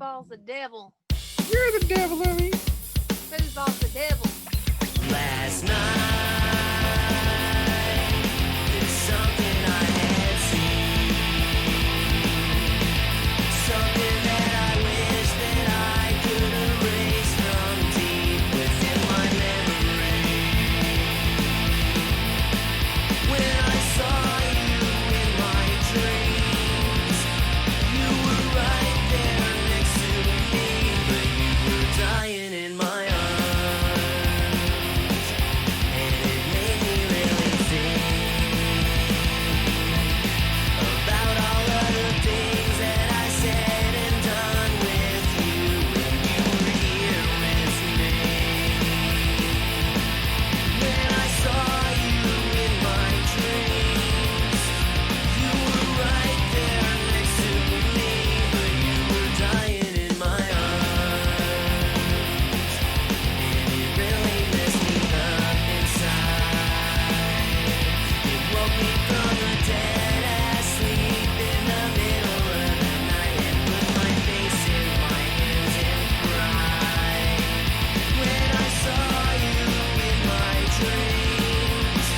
Foosball's the devil. You're the devil, Louie. Foosball's the devil. Last night, there's something I had seen. Something that I wish that I could erase from deep within my memory. When I saw you in my dreams, you were right there next to me, but you were dying in my arms. And it made me really think about all of the things that I said and done with you when you were here with me. When I saw you in my dreams, you were right there next to me, but you were dying in my arms. And it really messed me up inside. It woke me from a dead-ass sleep in the middle of the night and put my face in my hands and cried. When I saw you in my dreams,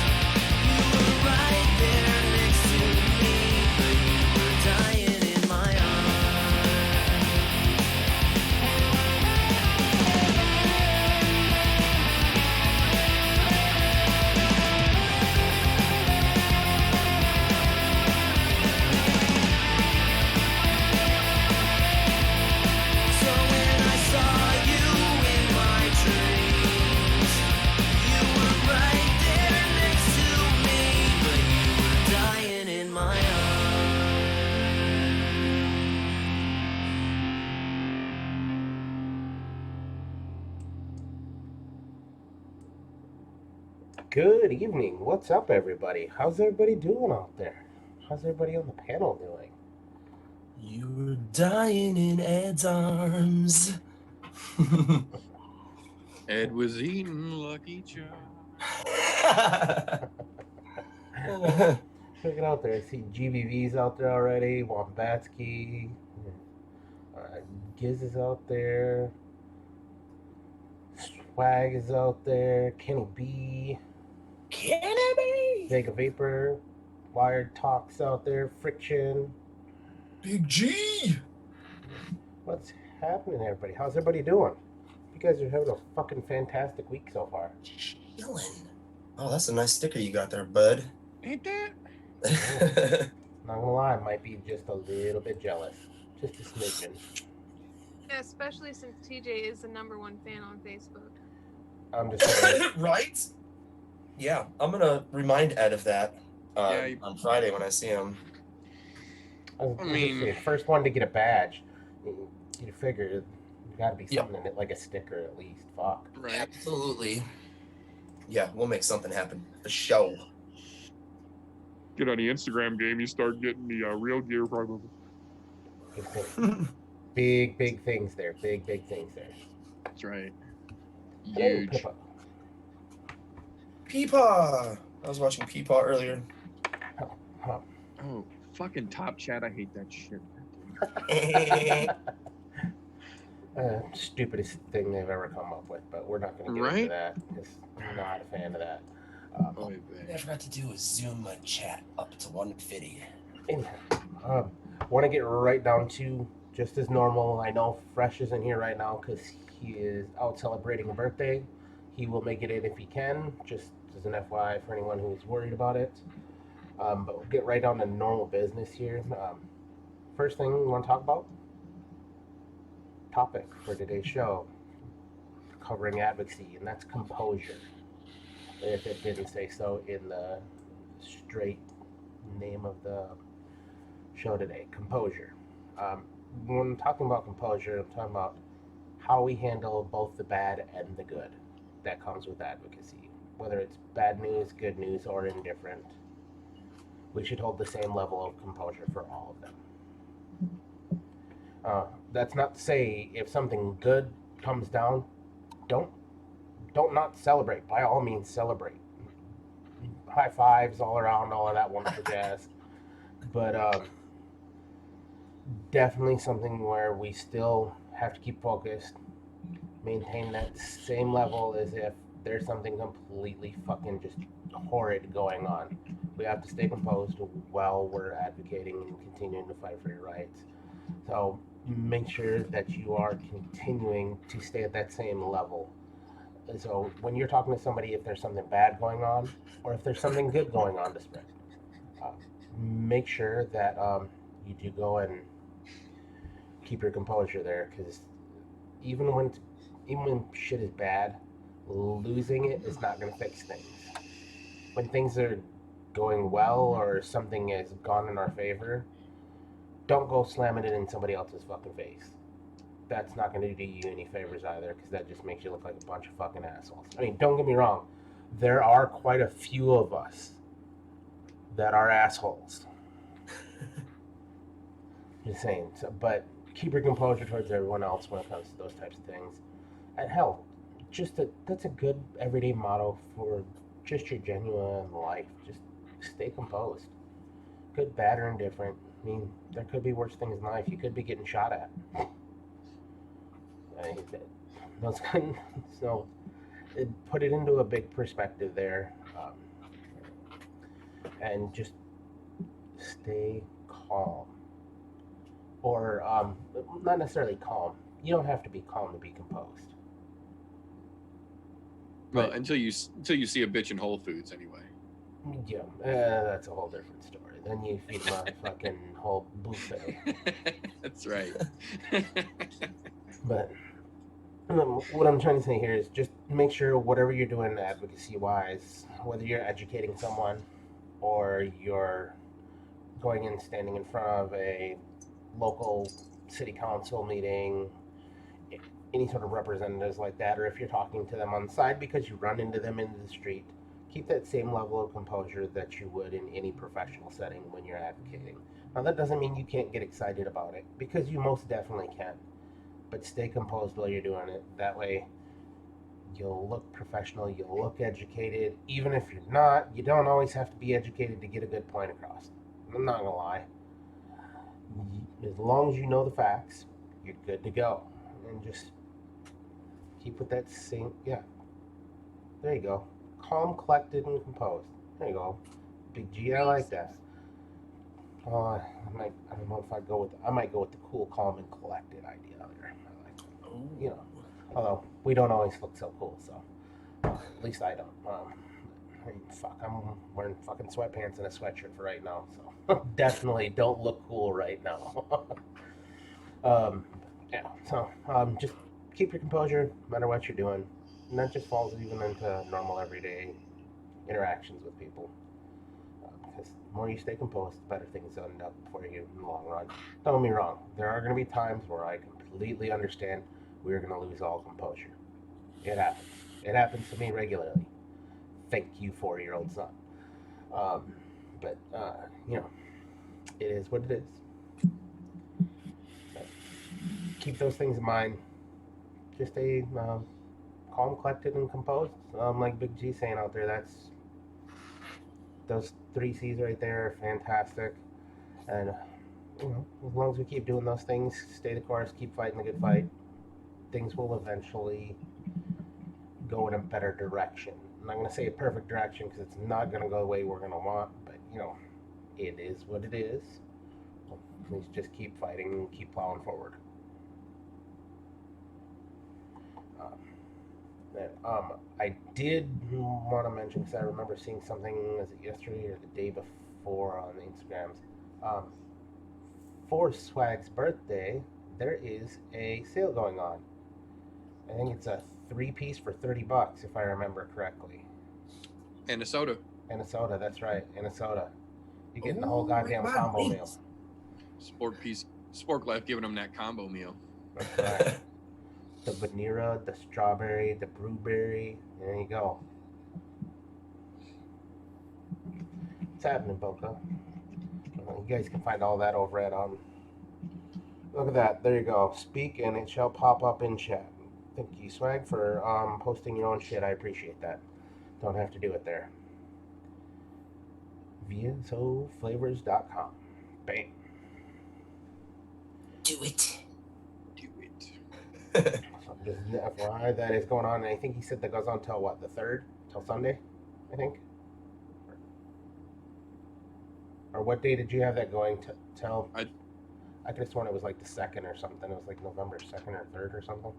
you were right there next to me, but you were dying in my arms. So when I saw you in my dreams, you were right there next to me, but you were dying in my arms. Good evening. What's up, everybody? How's everybody doing out there? How's everybody on the panel doing? You were dying in Ed's arms. Ed was eating Lucky Charms. Check it out there. I see GBV's out there already. Wombatsky. Giz is out there. Swag is out there. Kenny B. Canopy! Vega Vapor. Wired Talks out there. Friction. Big G! What's happening, everybody? How's everybody doing? You guys are having a fucking fantastic week so far. Chillin'. Oh, that's a nice sticker you got there, bud. Ain't that? Not gonna lie, I might be just a little bit jealous. Just a smidgen. Yeah, especially since TJ is the #1 fan on Facebook. I'm just saying. Right? Yeah, I'm gonna remind Ed of that Yeah, you- on Friday when I see him. I'm I just mean- saying, first one to get a badge. You figure there's gotta be Yep. something in it, like a sticker at least. Fuck. Right. Absolutely. Yeah, we'll make something happen. The show. Get on the Instagram game, you start getting the real gear probably. Big things there. Big things there. That's right. Hello, Huge. Pippa. Peepaw! I was watching Peepaw earlier. Huh. Oh, fucking Top Chat. I hate that shit. Stupidest thing they've ever come up with, but we're not going to get into Right? that. I'm not a fan of that. Oh, I forgot to do is zoom my chat up to 150. Want to get right down to just as normal. I know Fresh isn't here right now because he is out celebrating a birthday. He will make it in if he can, just as an FYI for anyone who's worried about it. But we'll get right down to normal business here. First thing we want to talk about, topic for today's show, covering advocacy, and that's composure. If it didn't say so in the straight name of the show today, composure. When I'm talking about composure, I'm talking about how we handle both the bad and the good that comes with advocacy. Whether it's bad news, good news, or indifferent, we should hold the same level of composure for all of them. That's not to say if something good comes down, don't not celebrate. By all means, celebrate. High fives all around, all of that wonderful jazz. But definitely something where we still have to keep focused, maintain that same level as if there's something completely fucking just horrid going on. We have to stay composed while we're advocating and continuing to fight for your rights. So make sure that you are continuing to stay at that same level. So when you're talking to somebody, if there's something bad going on, or if there's something good going on to spread, uh, make sure that you do go and keep your composure there, because even when even when shit is bad, losing it is not going to fix things. When things are going well or something has gone in our favor, don't go slamming it in somebody else's fucking face. That's not going to do you any favors either, because that just makes you look like a bunch of fucking assholes. I mean, don't get me wrong, there are quite a few of us that are assholes. Just saying. So, but keep your composure towards everyone else when it comes to those types of things. And hell, that's a good everyday motto for just your genuine life. Just stay composed. Good, bad, or indifferent. I mean, there could be worse things in life. You could be getting shot at. I mean, those kind. So, put it into a big perspective there, and just stay calm. Or not necessarily calm. You don't have to be calm to be composed. Well, But- until you see a bitch in Whole Foods, anyway. Yeah, that's a whole different story. Then you feed them a fucking whole buffet. That's right. But what I'm trying to say here is just make sure whatever you're doing advocacy-wise, whether you're educating someone or you're going and standing in front of a local city council meeting, any sort of representatives like that, or if you're talking to them on the side because you run into them in the street, keep that same level of composure that you would in any professional setting when you're advocating. Now, that doesn't mean you can't get excited about it, because you most definitely can. But stay composed while you're doing it. That way, you'll look professional, you'll look educated. Even if you're not, you don't always have to be educated to get a good point across. I'm not gonna lie. As long as you know the facts, you're good to go. And just keep with that same, yeah. There you go. Calm, collected, and composed. There you go. Big G, I like that. I don't know if I might go with the cool, calm, and collected idea there. I like that. Oh. You know, although we don't always look so cool, so at least I don't. I mean, fuck, I'm wearing fucking sweatpants and a sweatshirt for right now, so definitely don't look cool right now. Yeah, so just keep your composure no matter what you're doing, and that just falls even into normal everyday interactions with people. Because the more you stay composed, the better things end up for you in the long run. Don't get me wrong, there are going to be times where I completely understand we're going to lose all composure. It happens. It happens to me regularly. Thank you, 4-year-old son. But, you know, it is what it is. But keep those things in mind. Just stay calm, collected, and composed. Like Big G saying out there, those 3 C's right there are fantastic. And, you know, as long as we keep doing those things, stay the course, keep fighting the good fight, things will eventually go in a better direction. I'm not going to say a perfect direction, because it's not going to go the way we're going to want, but, you know, it is what it is. Let's just keep fighting and keep plowing forward. I did want to mention, because I remember seeing something, was it yesterday or the day before on the Instagrams, for Swag's birthday, there is a sale going on. I think it's a 3-piece for $30, if I remember correctly. And a soda. And a soda, that's right, and a soda. You're getting the whole Ooh, goddamn my combo meal. goodness. Sport Life giving them that combo meal. That's right. The vanilla, the strawberry, the blueberry. There you go. What's happening, Boca? You guys can find all that over at Look at that. There you go. Speak and it shall pop up in chat. Thank you, Swag, for posting your own shit. I appreciate that. Don't have to do it there. VSOFlavors.com. Bam. Do it. Do it. So just an FYI, that is going on. And I think he said that goes on till what, the 3rd? Till Sunday, I think. Or what day did you have that going to till? I could have sworn it was like the 2nd or something. It was like November 2nd or 3rd or something.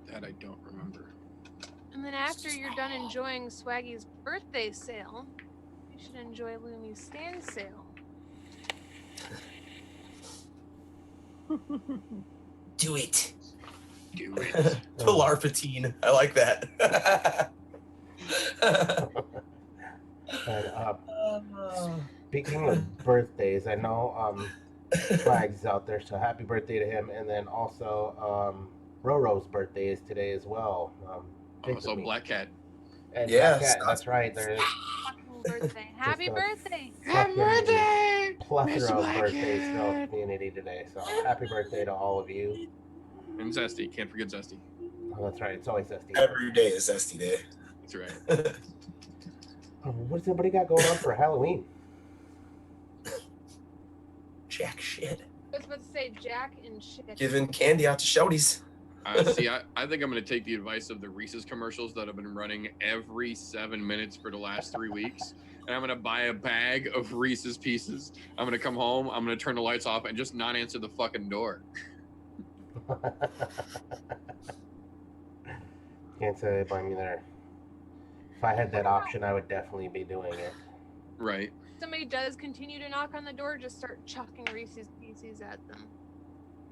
That I don't remember. And then after you're done enjoying Swaggy's birthday sale, you should enjoy Loomy's stand sale. Do it. Do it. Pilarpatine. I like that. And, speaking of birthdays, I know Flag's out there, so happy birthday to him. And then also Roro's birthday is today as well. Also, Black Cat. And Yes, Black Cat, that's right. There is Fucking birthday. Happy a birthday. Happy birthday, plethora Miss of Black birthdays throughout the Cat. community today. So happy birthday to all of you. And Zesty. Can't forget Zesty. Oh, that's right. It's always Zesty. Every day is Zesty Day. That's right. What's everybody got going on for Halloween? Jack shit. I was about to say Jack and shit. Giving candy out to shouties. See, I think I'm going to take the advice of the Reese's commercials that have been running every 7 minutes for the last 3 weeks. And I'm going to buy a bag of Reese's Pieces. I'm going to come home. I'm going to turn the lights off and just not answer the fucking door. Can't say by me there. If I had that option, I would definitely be doing it. Right. Somebody does continue to knock on the door, just start chucking Reese's Pieces at them.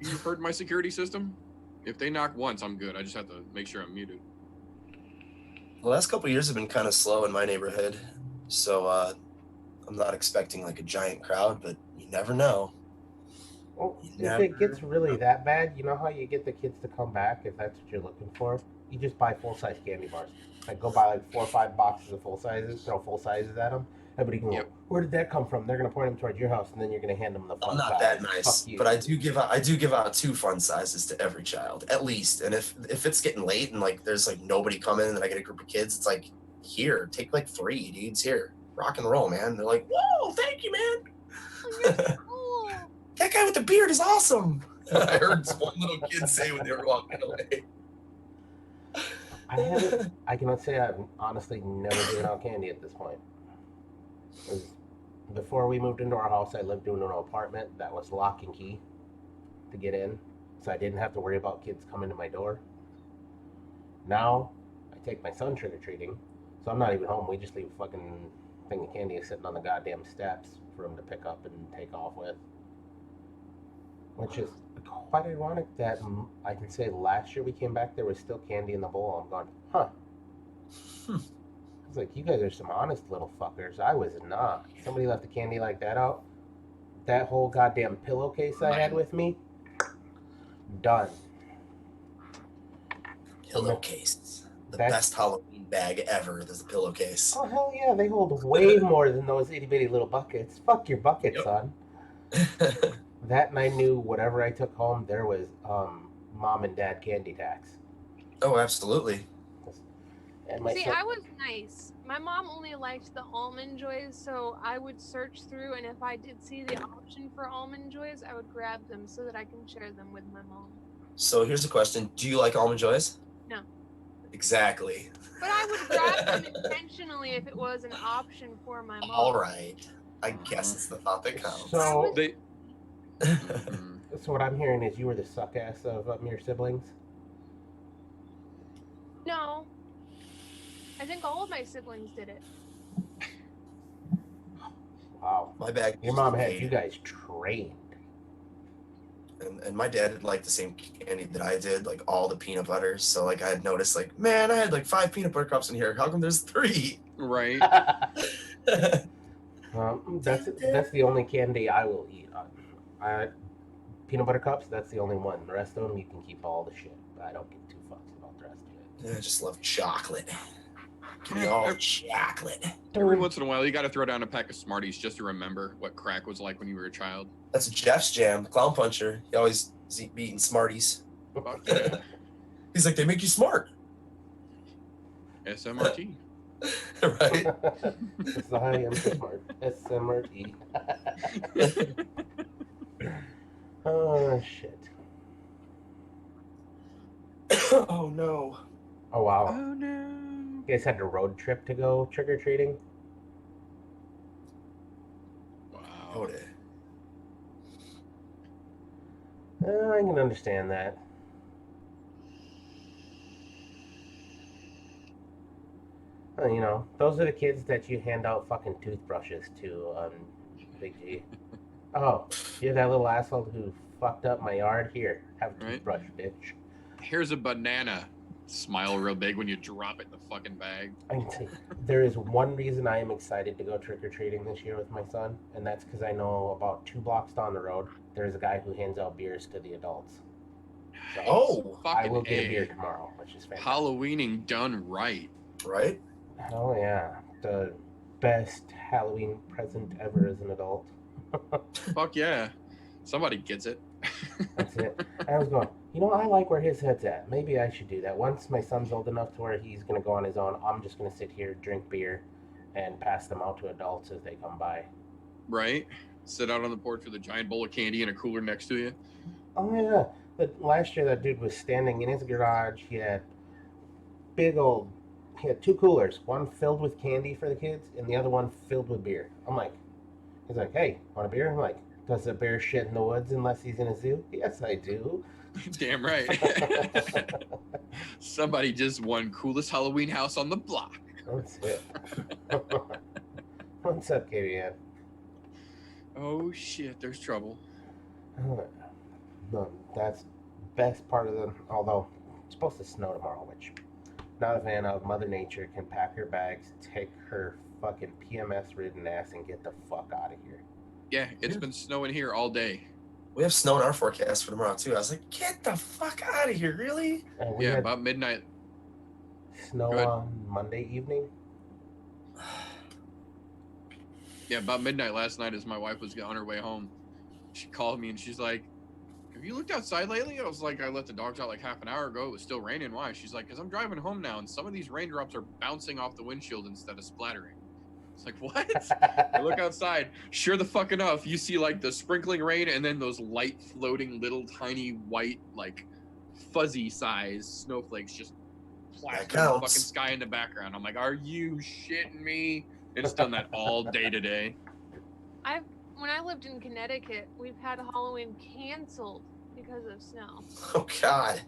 You've heard my security system? If they knock once, I'm good. I just have to make sure I'm muted. The last couple of years have been kind of slow in my neighborhood, so I'm not expecting like a giant crowd, but you never know. Well, You if never it gets really that bad, you know how you get the kids to come back if that's what you're looking for? You just buy full-size candy bars. Like, go buy like 4 or 5 boxes of full sizes, throw full sizes at them. Everybody can go, Yep. where did that come from? They're going to point them towards your house, and then you're going to hand them the fun I'm not size. that nice, Fuck you. but I do give out 2 fun sizes to every child at least. And if it's getting late and like there's like nobody coming and I get a group of kids, it's like, here, take like 3 dudes, here, rock and roll, man. They're like, whoa, thank you, man. Oh, you're so cool. That guy with the beard is awesome. I heard one little kid say when they were walking away. I cannot say I've honestly never given out candy at this point. 'Cause before we moved into our house, I lived in an apartment that was lock and key to get in, so I didn't have to worry about kids coming to my door. Now, I take my son trick-or-treating, so I'm not even home. We just leave a fucking thing of candy sitting on the goddamn steps for him to pick up and take off with. Which is quite ironic that I can say last year we came back, there was still candy in the bowl. I'm going, huh. I was like, you guys are some honest little fuckers. I was not. Somebody left the candy like that out. That whole goddamn pillowcase I had with me, done. Pillowcase. The That's- best Halloween bag ever is a pillowcase. Oh, hell yeah, they hold way more than those itty bitty little buckets. Fuck your bucket, Yep. son. That, and I knew whatever I took home, there was mom and dad candy tax. Oh, absolutely. And my See, son, I was nice. My mom only liked the almond joys, so I would search through, and if I did see the option for almond joys, I would grab them so that I can share them with my mom. So here's a question. Do you like almond joys? No. Exactly. But I would grab them intentionally if it was an option for my mom. All right. I guess it's the thought that counts. so, They. Mhm. so what I'm hearing is you were the suck ass of your siblings? No. I think all of my siblings did it. Wow. My bag. Your mom had you guys trained. And my dad had like the same candy that I did, like all the peanut butter. So like I had noticed, like, man, I had like 5 peanut butter cups in here. How come there's 3? Right. That's the only candy I will eat. Peanut butter cups, that's the only one. The rest of them, you can keep all the shit. I don't give 2 fucks about the rest of it. I just love chocolate. Give me all the chocolate. Every once in a while, you got to throw down a pack of Smarties just to remember what crack was like when you were a child. That's Jeff's jam, clown puncher. He always is eating Smarties. Fuck yeah. He's like, they make you smart. SMRT. Right? That's the high end smart. SMRT. Oh shit. Oh no. Oh wow. Oh no. You guys had a road trip to go trick or treating? Wow. Hold it. I can understand that. You know, those are the kids that you hand out fucking toothbrushes to on Big G. Oh, you're that little asshole who fucked up my yard? Here, have a Right. toothbrush, bitch. Here's a banana. Smile real big when you drop it in the fucking bag. I can tell you, there is one reason I am excited to go trick or treating this year with my son, and that's because I know about 2 blocks down the road, there's a guy who hands out beers to the adults. So Oh, I Fucking will get a beer A. tomorrow, which is fantastic. Halloweening done right. right? Oh yeah, the best Halloween present ever as an adult. Fuck yeah. Somebody gets it. That's it. I was going, you know, I like where his head's at. Maybe I should do that. Once my son's old enough to where he's going to go on his own, I'm just going to sit here, drink beer, and pass them out to adults as they come by. Right? Sit out on the porch with a giant bowl of candy and a cooler next to you. Oh, yeah. But last year, that dude was standing in his garage. He had he had 2 coolers, one filled with candy for the kids, and the other one filled with beer. I'm like, he's like, hey, want a beer? I'm like, does a bear shit in the woods unless he's in a zoo? Yes, I do. Damn right. Somebody just won coolest Halloween house on the block. That's it. What's up, KBN? Oh shit, there's trouble. No, that's best part of the. Although it's supposed to snow tomorrow, which not a fan of. Mother Nature can pack her bags, take her fucking PMS-ridden ass, and get the fuck out of here. Yeah, it's been snowing here all day. We have snow in our forecast for tomorrow too. I was like, get the fuck out of here, really? And we Yeah, had about midnight. snow Go ahead. on Monday evening. Yeah, about midnight last night as my wife was on her way home. She called me and she's like, have you looked outside lately? I was like, I let the dogs out like half an hour ago. It was still raining. Why? She's like, because I'm driving home now and some of these raindrops are bouncing off the windshield instead of splattering. It's like, what? I look outside. Sure the fuck enough, you see like the sprinkling rain and then those light floating little tiny white, like fuzzy size snowflakes just plastering the fucking counts. sky in the background. I'm like, are you shitting me? It's done that all day today. When I lived in Connecticut, we've had Halloween canceled because of snow. Oh God.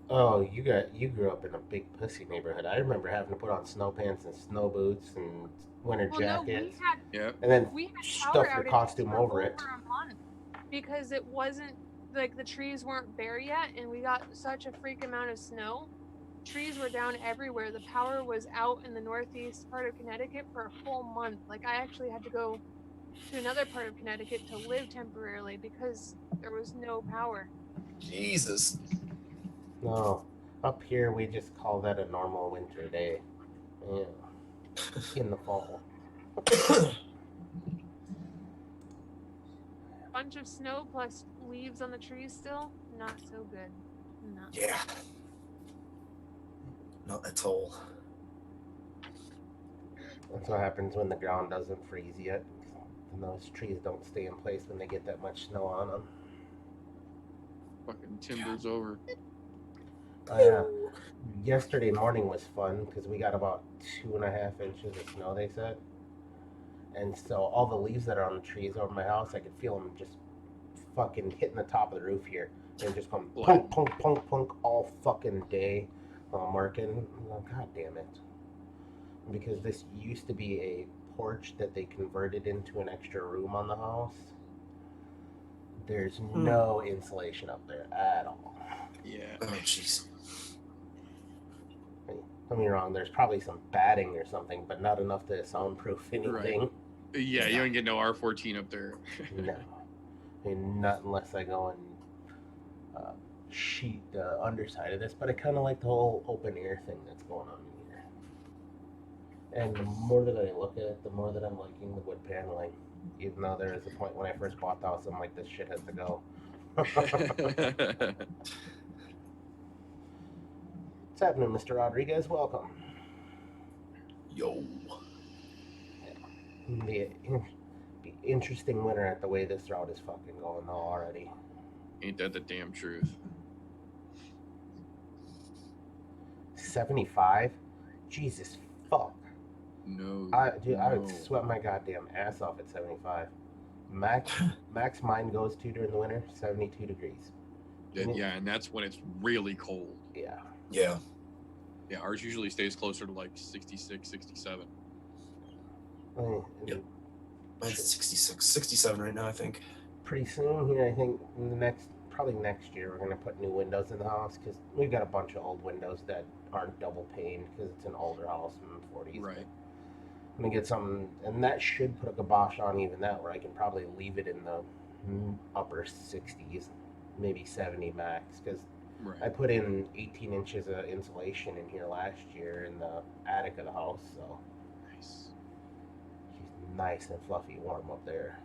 Oh, you grew up in a big pussy neighborhood. I remember having to put on snow pants and snow boots and winter Well, no, jackets, Yep. and then we had stuff power your outages costume for over it. a month because it wasn't like the trees weren't bare yet, and we got such a freak amount of snow. Trees were down everywhere. The power was out in the northeast part of Connecticut for a full month. Like I actually had to go to another part of Connecticut to live temporarily because there was no power. Jesus. No, up here we just call that a normal winter day. Yeah, in the fall. Bunch of snow plus leaves on the trees still. Not so good. Not Yeah. Not at all. That's what happens when the ground doesn't freeze yet, and those trees don't stay in place when they get that much snow on them. Fucking timber's over. Oh yeah. Yesterday morning was fun because we got about 2.5 inches of snow, they said. And so all the leaves that are on the trees over my house, I could feel them just fucking hitting the top of the roof here. And just going plunk, plunk, plunk, plunk all fucking day while I'm working. I'm like, God damn it. Because this used to be a porch that they converted into an extra room on the house. There's no insulation up there at all. Yeah. Oh jeez. Don't get me wrong, there's probably some batting or something, but not enough to soundproof anything. Yeah, you ain't get no R14 up there. No. I mean, not unless I go and sheet the underside of this, but I kind of like the whole open air thing that's going on here. And the more that I look at it, the more that I'm liking the wood paneling. Even though there is a point when I first bought the house, I'm like, this shit has to go. What's happening, Mr. Rodriguez? Welcome. Yo. Be interesting winter at the way this route is fucking going though already. Ain't that the damn truth? 75? Jesus fuck. No. Dude, I would no. sweat my goddamn ass off at 75. Max mine goes to during the winter, 72 degrees. Yeah, and that's when it's really cold. Yeah. Yeah. Yeah, ours usually stays closer to like 66, 67. Yep. Mine's at 66, 67 right now, I think. Pretty soon here, I think probably next year, we're gonna put new windows in the house because we've got a bunch of old windows that aren't double paned because it's an older house from the 40s. Right. I'm gonna get something, and that should put a kibosh on even that, where I can probably leave it in the upper 60s, maybe 70 max, because I Right. put in 18 inches of insulation in here last year in the attic of the house, so Nice. she's nice and fluffy warm up there.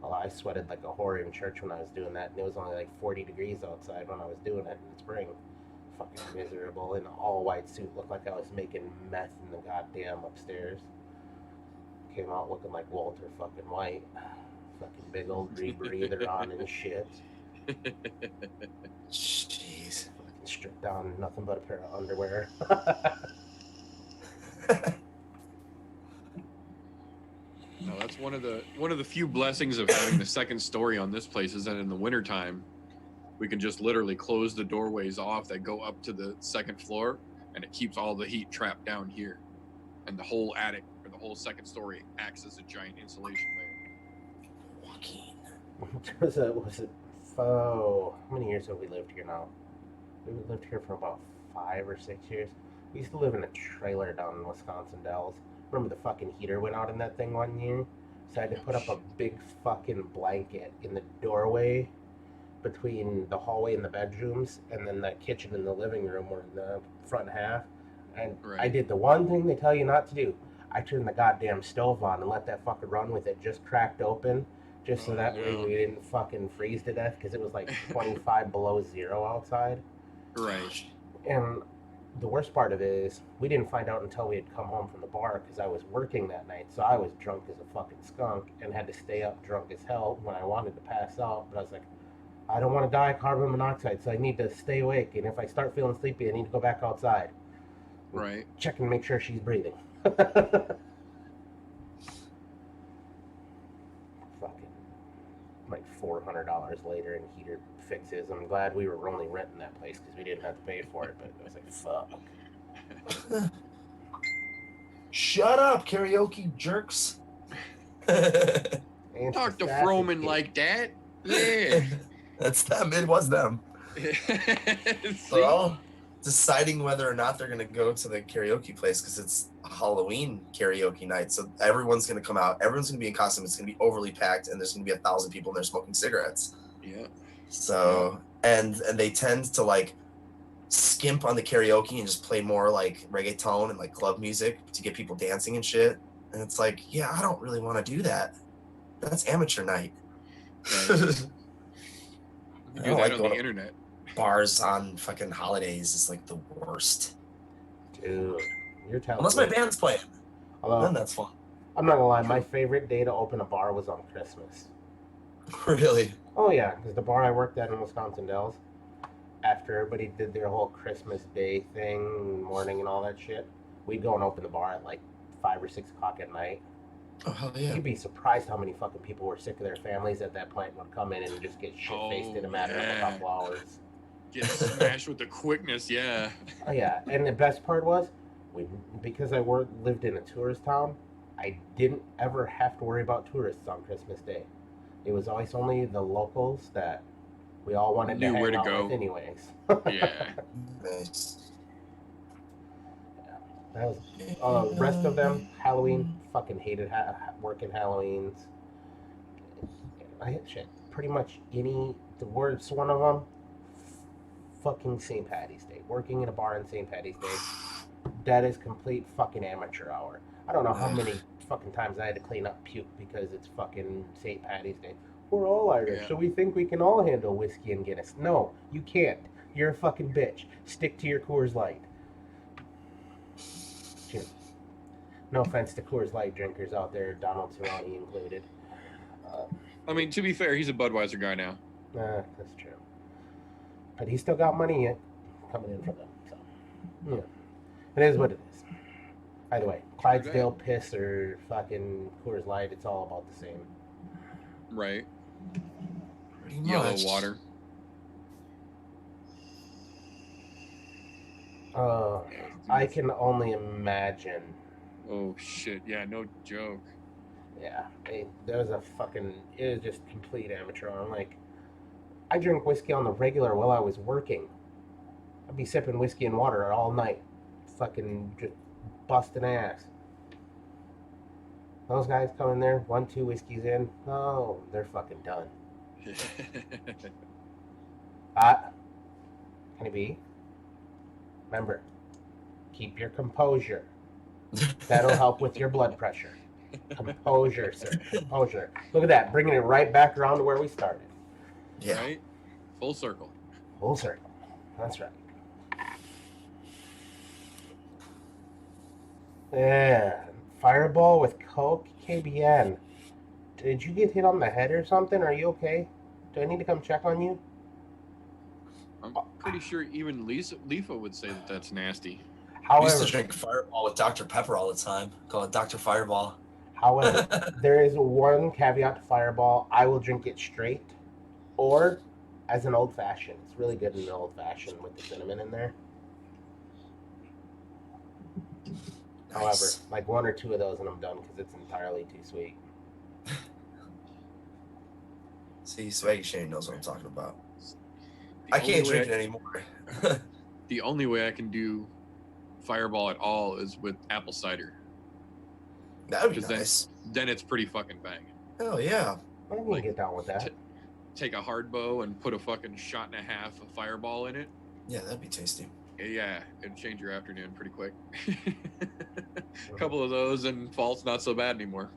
Well, I sweated like a whore in church when I was doing that, and it was only like 40 degrees outside when I was doing it in the spring. Fucking miserable in an all-white suit, looked like I was making meth in the goddamn upstairs. Came out looking like Walter fucking White. Fucking big old rebreather on and shit. Jeez. Fucking stripped down, nothing but a pair of underwear. No, that's one of the few blessings of having the second story on this place is that in the wintertime, we can just literally close the doorways off that go up to the second floor, and it keeps all the heat trapped down here. And the whole attic or the whole second story acts as a giant insulation layer. Joaquin. How many years have we lived here now? We lived here for about 5 or 6 years. We used to live in a trailer down in Wisconsin Dells. Remember the fucking heater went out in that thing one year? So I had to put up a big fucking blanket in the doorway between the hallway and the bedrooms, and then the kitchen and the living room were in the front half. And Right. I did the one thing they tell you not to do. I turned the goddamn stove on and let that fucker run with it just cracked open, just so Oh, that way no. we didn't fucking freeze to death, because it was like 25 below zero outside. Right. And the worst part of it is we didn't find out until we had come home from the bar, because I was working that night, so I was drunk as a fucking skunk and had to stay up drunk as hell when I wanted to pass out. But I was like, I don't want to die of carbon monoxide, so I need to stay awake, and if I start feeling sleepy, I need to go back outside. Right. Check and make sure she's breathing. Fucking like $400 later in heater fixes. I'm glad we were only renting that place because we didn't have to pay for it, but it was like, fuck. Shut up, karaoke jerks. And Talk to sassy Froman kid. like that. Yeah. That's them. It was them. See? They're all deciding whether or not they're going to go to the karaoke place because it's a Halloween karaoke night. So everyone's going to come out. Everyone's going to be in costume. It's going to be overly packed, and there's going to be 1,000 people in there smoking cigarettes. Yeah. So and they tend to like skimp on the karaoke and just play more like reggaeton and like club music to get people dancing and shit. And it's like, yeah, I don't really want to do that. That's amateur night. Right. You I do don't that like on going the to internet. bars on fucking holidays is like the worst. Dude, you're telling Unless my me. band's playing, Although, then that's fun. I'm not gonna lie, my favorite day to open a bar was on Christmas. Really? Oh yeah, because the bar I worked at in Wisconsin Dells, after everybody did their whole Christmas Day thing, morning and all that shit, we'd go and open the bar at like 5 or 6 o'clock at night. Oh hell yeah! You'd be surprised how many fucking people were sick of their families at that point and would come in and just get shit-faced in a matter of a yeah. couple hours. Get smashed with the quickness, yeah. Oh yeah, and the best part was, because I lived in a tourist town, I didn't ever have to worry about tourists on Christmas Day. It was always only the locals that we all wanted to Knew hang where to out go. with anyways. Yeah. Nice. That was, rest of them, Halloween, fucking hated working Halloweens. I hit shit. Pretty much the worst one of them, fucking St. Patty's Day. Working in a bar on St. Patty's Day, that is complete fucking amateur hour. I don't know how many fucking times I had to clean up puke because it's fucking St. Patty's Day. We're all Irish, Yeah. so we think we can all handle whiskey and Guinness. No, you can't. You're a fucking bitch. Stick to your Coors Light. No offense to Coors Light drinkers out there, Donald Cerrone included. I mean, to be fair, he's a Budweiser guy now. That's true. But he's still got money coming in for them. So, yeah. It is what it is. By the way, Clydesdale Piss or fucking Coors Light, it's all about the same. Right. Pretty Yellow much. water. I can only imagine. Oh shit! Yeah, no joke. Yeah, there was it was just complete amateur. I'm like, I drink whiskey on the regular while I was working. I'd be sipping whiskey and water all night, fucking just busting ass. Those guys come in there, 1-2 whiskeys in, oh, they're fucking done. Can it be? Remember, keep your composure. That'll help with your blood pressure. Composure, sir. Composure. Look at that, bringing it right back around to where we started. Yeah. Right? Full circle. Full circle. That's right. Yeah. Fireball with Coke, KBN. Did you get hit on the head or something? Are you okay? Do I need to come check on you? I'm pretty sure even Leafa would say that that's nasty. I used However, to drink Fireball with Dr. Pepper all the time. Call it Dr. Fireball. there is one caveat to Fireball. I will drink it straight or as an old fashioned. It's really good in an old fashioned with the cinnamon in there. However, Nice. like 1 or 2 of those and I'm done because it's entirely too sweet. See, Swaggy Shane knows what I'm talking about. The I can't only drink way it anymore. The only way I can do Fireball at all is with apple cider. That would be 'Cause nice. Then it's pretty fucking banging. Hell yeah. I can get down with that. Take a hard bow and put a fucking shot and a half of Fireball in it. Yeah, that'd be tasty. Yeah, it'd change your afternoon pretty quick. A couple of those and fall's not so bad anymore.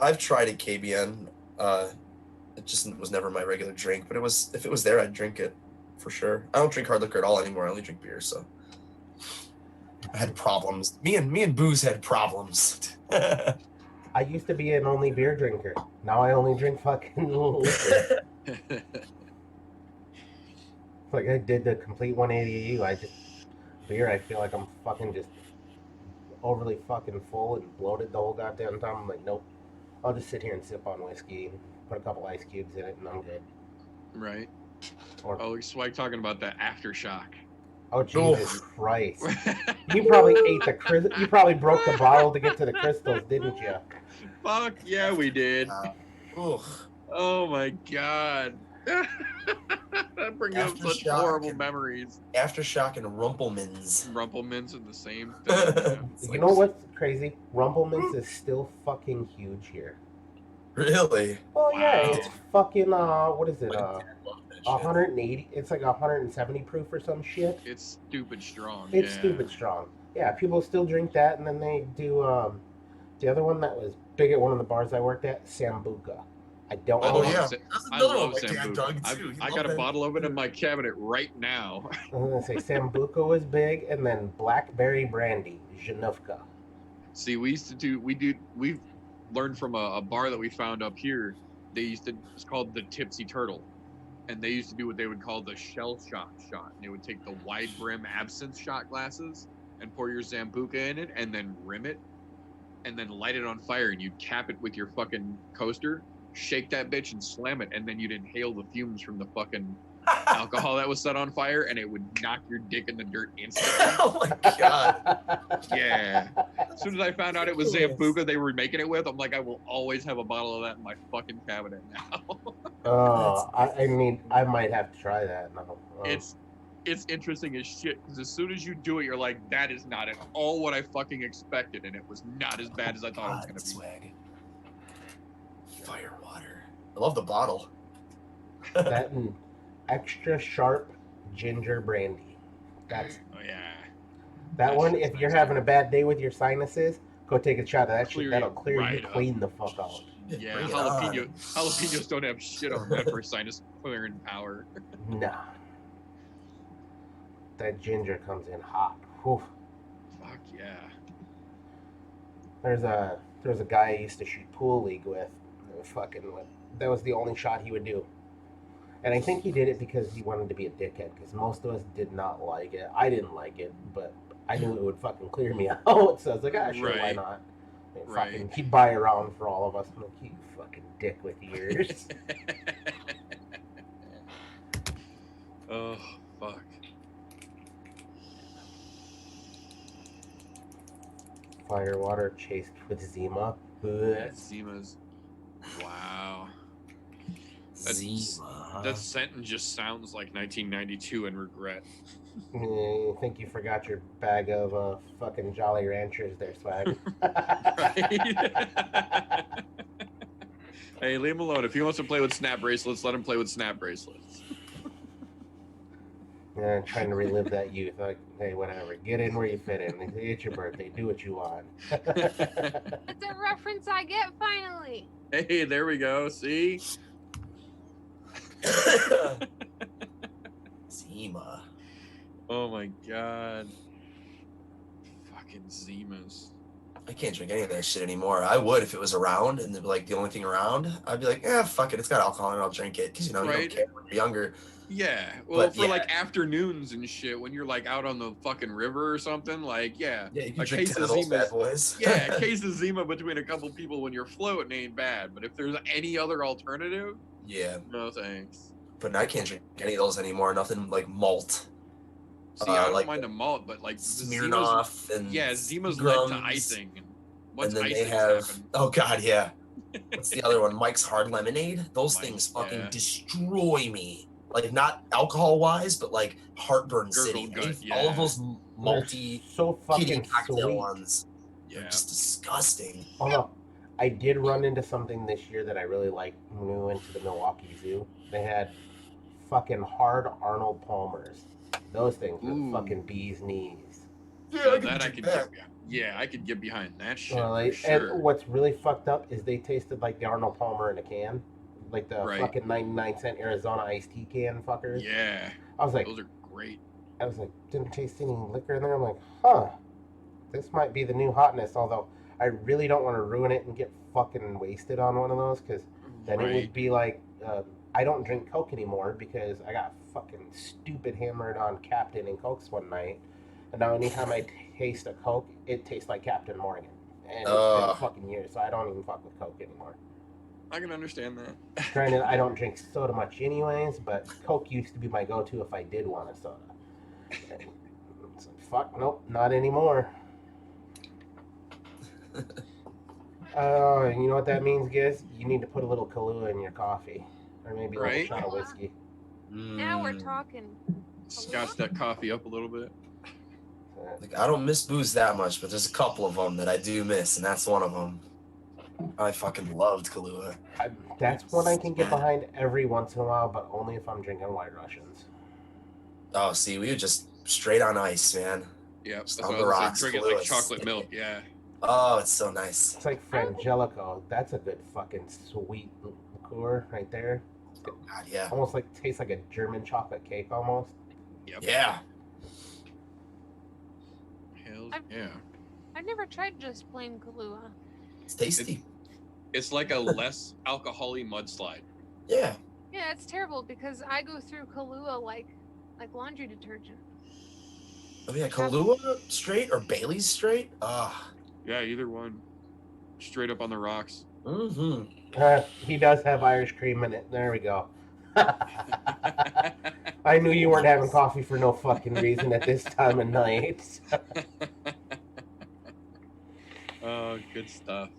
I've tried it, KBN. It just was never my regular drink, but if it was there, I'd drink it for sure. I don't drink hard liquor at all anymore. I only drink beer, so I had problems. Me and booze had problems. I used to be an only beer drinker. Now I only drink fucking liquor. Like I did the complete 180 I just beer. I feel like I'm fucking just overly fucking full and bloated the whole goddamn time. I'm like, nope. I'll just sit here and sip on whiskey, put a couple ice cubes in it, and I'm good. Right. Or, Oh, Swag talking about the aftershock. oh Jesus Christ! You probably ate the you probably broke the bottle to get to the crystals, didn't you? Fuck yeah, we did. Ugh. Oh my god. That brings up such Aftershock horrible and- memories. Aftershock and Rumplemans. Rumplemans are the same thing. Yeah. You know what's crazy? Rumplemans is still fucking huge here. Really? Well, yeah, Wow. it's fucking what is it? My dad loved that shit. 180. It's like 170 proof or some shit. It's stupid strong. It's yeah. stupid strong. Yeah, people still drink that, and then they do the other one that was big at one of the bars I worked at, Sambuca. I don't I know. Oh love yeah, Sa- that's I another love one my dad Sambuca. dug too. He I loved got a that. bottle of it in my cabinet right now. I was gonna say Sambuca was big, and then blackberry brandy, Januvka. See, we've learned from a bar that we found up here. It's called the Tipsy Turtle. And they used to do what they would call the shell shock shot. And they would take the wide brim absinthe shot glasses and pour your Sambuca in it and then rim it and then light it on fire and you'd cap it with your fucking coaster, shake that bitch and slam it, and then you'd inhale the fumes from the fucking alcohol that was set on fire and it would knock your dick in the dirt instantly. Oh my god. Yeah. As soon as I found out it was Sambuca they were making it with, I'm like, I will always have a bottle of that in my fucking cabinet now. Oh, I mean, I might have to try that now. It's interesting as shit because as soon as you do it, you're like, that is not at all what I fucking expected, and it was not as bad as I thought it was gonna be. Swag. Fire water. I love the bottle. that and extra sharp ginger brandy. That's Oh yeah. that That one. shit's If you're nice. having a bad day with your sinuses, go take a shot of that Clear shit. That'll you clear right you up. clean the fuck out. Yeah, Bring it on. jalapenos don't have shit on that for sinus clearing power. Nah. That ginger comes in hot. Whew. Fuck yeah. There's There was a guy I used to shoot pool league with. That was the only shot he would do. And I think he did it because he wanted to be a dickhead, because most of us did not like it. I didn't like it, but I knew it would fucking clear me out. So I was like, sure, why Right. not? And Right. fucking, he'd buy a round for all of us. I'm like, you fucking dick with ears. Oh, fuck. Firewater chased with Zima. Ugh. Zima's. Wow. Zima. That sentence just sounds like 1992 and regret. I think you forgot your bag of fucking Jolly Ranchers there, Swag. Hey, leave him alone. If he wants to play with snap bracelets, let him play with snap bracelets. Yeah, trying to relive that youth. Like, hey, whatever. Get in where you fit in. It's your birthday. Do what you want. That's a reference I get finally. Hey, there we go. See? Zima. Oh my god. Fucking Zimas. I can't drink any of that shit anymore. I would if it was around and like the only thing around. I'd be like, fuck it. It's got alcohol and I'll drink it. Because, you Right. don't care when you're younger. Yeah. Well, But, for yeah. like afternoons and shit, when you're like out on the fucking river or something, like, yeah. Yeah, you can A drink case 10 of of those bad Zimas. boys. Yeah, a case of Zima between a couple people when you're floating ain't bad. But if there's any other alternative, Yeah. no thanks. But I can't drink any of those anymore. Nothing like malt. See, I don't like mind the malt, but like the Zima's, Smirnoff and yeah, Zima's led to Grums. icing. And once And then they icing's have, happened, oh god, yeah. What's the other one? Mike's Hard Lemonade. Those Mike's, things fucking yeah. destroy me. Like not alcohol wise, but like heartburn Gurgle city. gut, All of yeah. those malty So kitty fucking cocktail sweet. ones. They're yeah. just disgusting. Although, I did run into something this year that I really liked when we went to the Milwaukee Zoo. They had fucking hard Arnold Palmers. Those things were Ooh. fucking bee's knees. So I that I drink could that. I could get behind that shit Like, for sure. And what's really fucked up is they tasted like the Arnold Palmer in a can. Like the Right. fucking 99-cent Arizona iced tea can fuckers. Yeah, I was like, those are great. didn't taste any liquor in there. I'm like, huh, this might be the new hotness. Although I really don't want to ruin it and get fucking wasted on one of those, because then it Right. would be like, I don't drink Coke anymore because I got fucking stupid hammered on Captain and Cokes one night. And now anytime I taste a Coke, it tastes like Captain Morgan. And it's been fucking years, so I don't even fuck with Coke anymore. I can understand that. Granted, I don't drink soda much anyways, but Coke used to be my go-to if I did want a soda. And it's like, fuck, nope, not anymore. You know what that means, guys? You need to put a little Kahlua in your coffee. Or maybe a little Right. shot of whiskey. Now we're Mm. talking. Scotch that coffee up a little bit. Like I don't miss booze that much, but there's a couple of them that I do miss, and that's one of them. I fucking loved Kahlua. That's one I can get behind every once in a while, but only if I'm drinking White Russians. Oh, see, we were just straight on ice, man. Yep. Just That's on what the I was rocks, saying. Drink it like Kahlua. chocolate milk. Yeah. Oh, it's so nice. It's like Frangelico. That's a good fucking sweet liqueur right there. God, yeah. Almost like tastes like a German chocolate cake almost. Yep. Yeah. Hell I've- yeah. I've never tried just plain Kahlua. It's tasty. It's like a less alcohol-y mudslide. Yeah. Yeah, it's terrible because I go through Kahlua like laundry detergent. Oh yeah, Kahlua straight or Bailey's straight? Ah. Yeah, either one. Straight up on the rocks. Mm-hmm. He does have Irish cream in it. There we go. I knew you weren't having coffee for no fucking reason at this time of night. Oh, good stuff.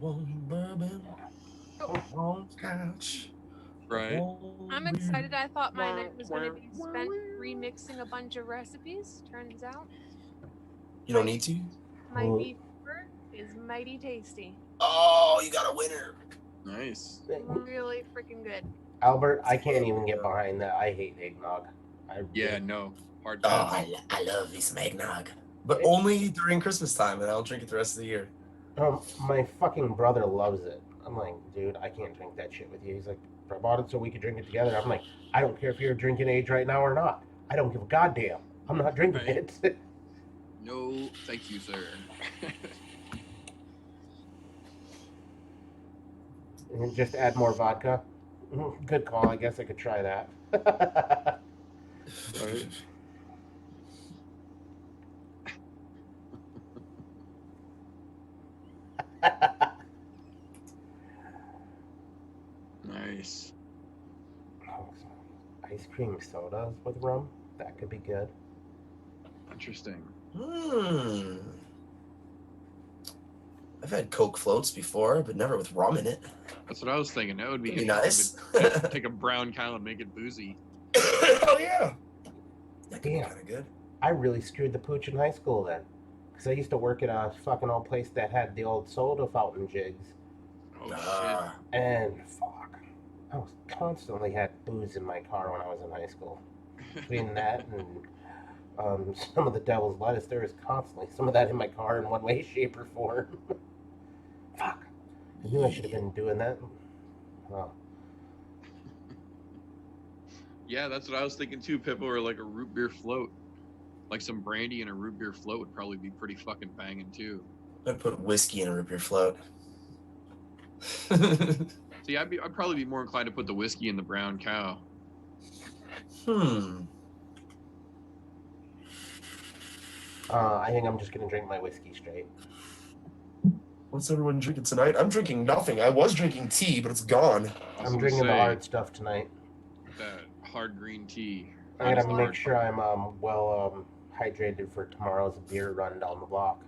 One bourbon, one scotch. Right. I'm excited. I thought my night was going to be spent remixing a bunch of recipes. Turns out, You don't need to? my Oh. beef burger is mighty tasty. Oh, you got a winner. Nice. Really freaking good. Albert, I can't even get behind that. I hate eggnog. Yeah, no. Hard Oh, pass. I love this eggnog. But only during Christmas time, and I'll drink it the rest of the year. My fucking brother loves it. I'm like, dude, I can't drink that shit with you. He's like, I bought it so we could drink it together. I'm like, I don't care if you're drinking age right now or not. I don't give a goddamn. I'm not drinking Right. it. No, thank you, sir. And just add more vodka. Good call. I guess I could try that. Right. Nice. Ice cream sodas with rum. That could be good. Interesting. I've had Coke floats before, but never with rum in it. That's what I was thinking. That would be That'd be interesting. nice. To take a brown cow and make it boozy. Oh yeah. That could be Yeah. kind of good. I really screwed the pooch in high school then. Because I used to work at a fucking old place that had the old soda fountain jigs. Oh And fuck. I was constantly had booze in my car when I was in high school. Between that and some of the devil's lettuce, there was constantly some of that in my car in one way, shape, or form. Fuck. I knew I should have been doing that. Oh. Yeah, that's what I was thinking too, Pippo, or like a root beer float. Like some brandy and a root beer float would probably be pretty fucking banging too. I'd put whiskey in a root beer float. See, I'd probably be more inclined to put the whiskey in the brown cow. I think I'm just gonna drink my whiskey straight. What's everyone drinking tonight? I'm drinking nothing. I was drinking tea, but it's gone. I'm drinking the hard stuff tonight. That hard green tea. I gotta make sure I'm well hydrated for tomorrow's beer run down the block.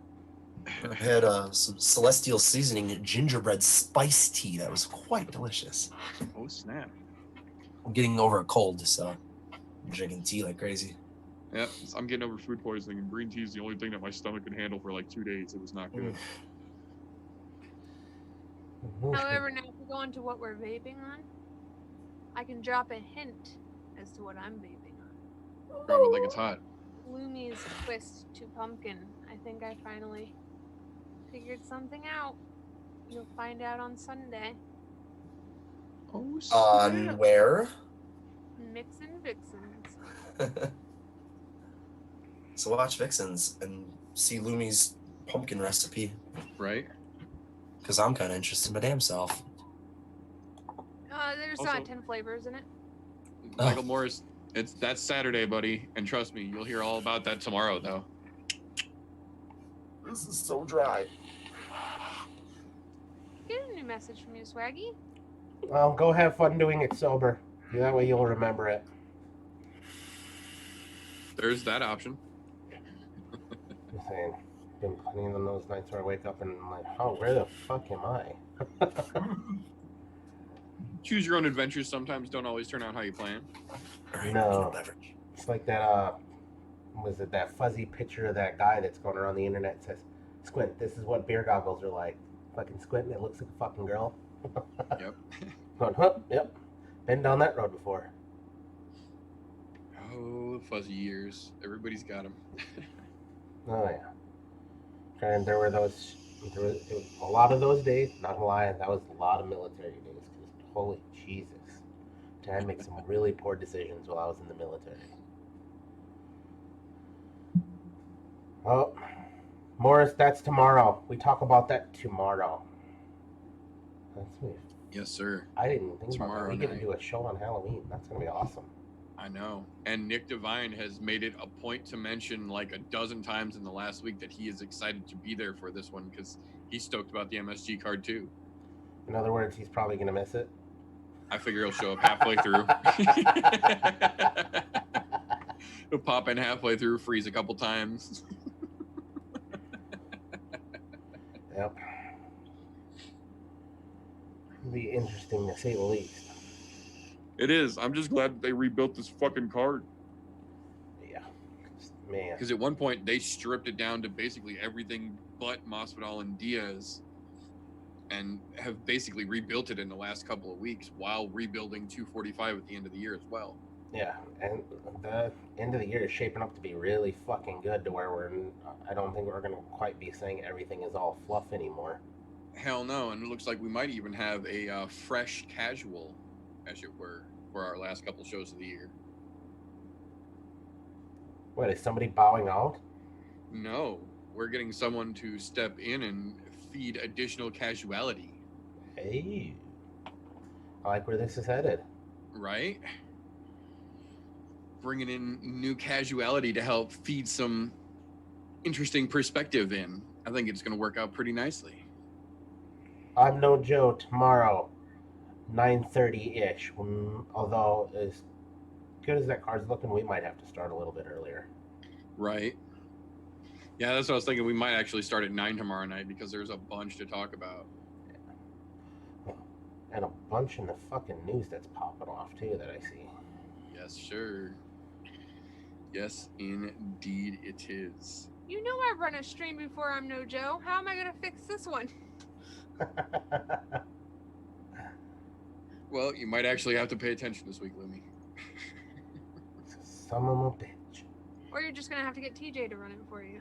I had some Celestial Seasoning gingerbread spice tea that was quite delicious. Oh snap! I'm getting over a cold, so I'm drinking tea like crazy. Yep, I'm getting over food poisoning, and green tea is the only thing that my stomach can handle for like 2 days. It was not good. However, now if we go into what we're vaping on, I can drop a hint as to what I'm vaping on. Grab it like it's hot. Loomy's twist to pumpkin. I think I finally figured something out. You'll find out on Sunday. Oh On where? Mixin' Vixens. So watch Vixens and see Loomy's pumpkin recipe. Right? Because I'm kind of interested in my damn self. There's Also- 10 flavors in it. Michael Morris, that's Saturday, buddy, and trust me, you'll hear all about that tomorrow, though. This is so dry. Get a new message from you, Swaggy. Well, go have fun doing it sober. That way you'll remember it. There's that option. Just saying. Been plenty of those nights where I wake up and I'm like, oh, where the fuck am I? Choose your own adventures sometimes don't always turn out how you plan. No. It's like that, was it that fuzzy picture of that guy that's going around the internet that says, Squint, this is what beer goggles are like. Fucking squinting, it looks like a fucking girl. Yep. Going, huh, yep. Been down that road before. Oh, fuzzy years. Everybody's got them. Oh, yeah. And there was a lot of those days, not gonna lie, that was a lot of military days. Because, holy Jesus. Dad made some really poor decisions while I was in the military. Oh, Morris, that's tomorrow. We talk about that tomorrow. That's weird. Yes, sir. I didn't think about that. Tomorrow We get to night. do a show on Halloween. That's gonna be awesome. I know. And Nick Devine has made it a point to mention like a dozen times in the last week that he is excited to be there for this one because he's stoked about the MSG card too. In other words, he's probably gonna miss it. I figure he'll show up halfway through. He'll pop in halfway through, freeze a couple times. Yep. It'll be interesting to say the least. It is. I'm just glad that they rebuilt this fucking card. Yeah. Man. Because at one point they stripped it down to basically everything but Masvidal and Diaz, and have basically rebuilt it in the last couple of weeks while rebuilding 245 at the end of the year as well. Yeah, and the end of the year is shaping up to be really fucking good to where I don't think we're going to quite be saying everything is all fluff anymore. Hell no, and it looks like we might even have a fresh casual, as it were, for our last couple shows of the year. What, is somebody bowing out? No, we're getting someone to step in and feed additional casuality. Hey. I like where this is headed. Right? Bringing in new casuality to help feed some interesting perspective in. I think it's going to work out pretty nicely. I'm No Joe tomorrow, 9:30-ish. Although, as good as that card's looking, we might have to start a little bit earlier. Right? Yeah, that's what I was thinking. We might actually start at 9 tomorrow night because there's a bunch to talk about. And a bunch in the fucking news that's popping off, too, that I see. Yes, sure. Yes, indeed it is. You know I run a stream before I'm No Joe. How am I gonna fix this one? Well, you might actually have to pay attention this week, Lumi. Son of a bitch. Or you're just gonna have to get TJ to run it for you.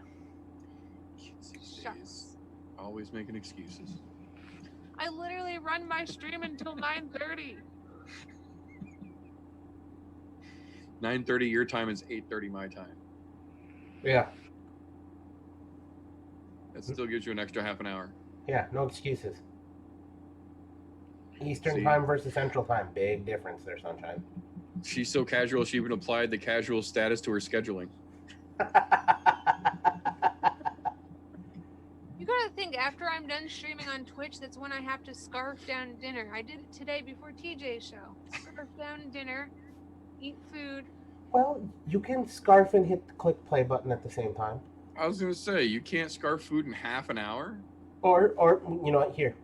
Kids these Shucks. days always making excuses. I literally run my stream until 9:30. 9:30 your time is 8:30 my time. Yeah, That still gives you an extra half an hour. yeah, no excuses. Eastern See? time versus Central time. Big difference there, sunshine. She's so casual, she even applied the casual status to her scheduling. You gotta think, after I'm done streaming on Twitch, that's when I have to scarf down dinner. I did it today before TJ's show. Scarf down dinner, eat food. Well, you can scarf and hit the click play button at the same time. I was gonna say, you can't scarf food in half an hour? Or you know what, here.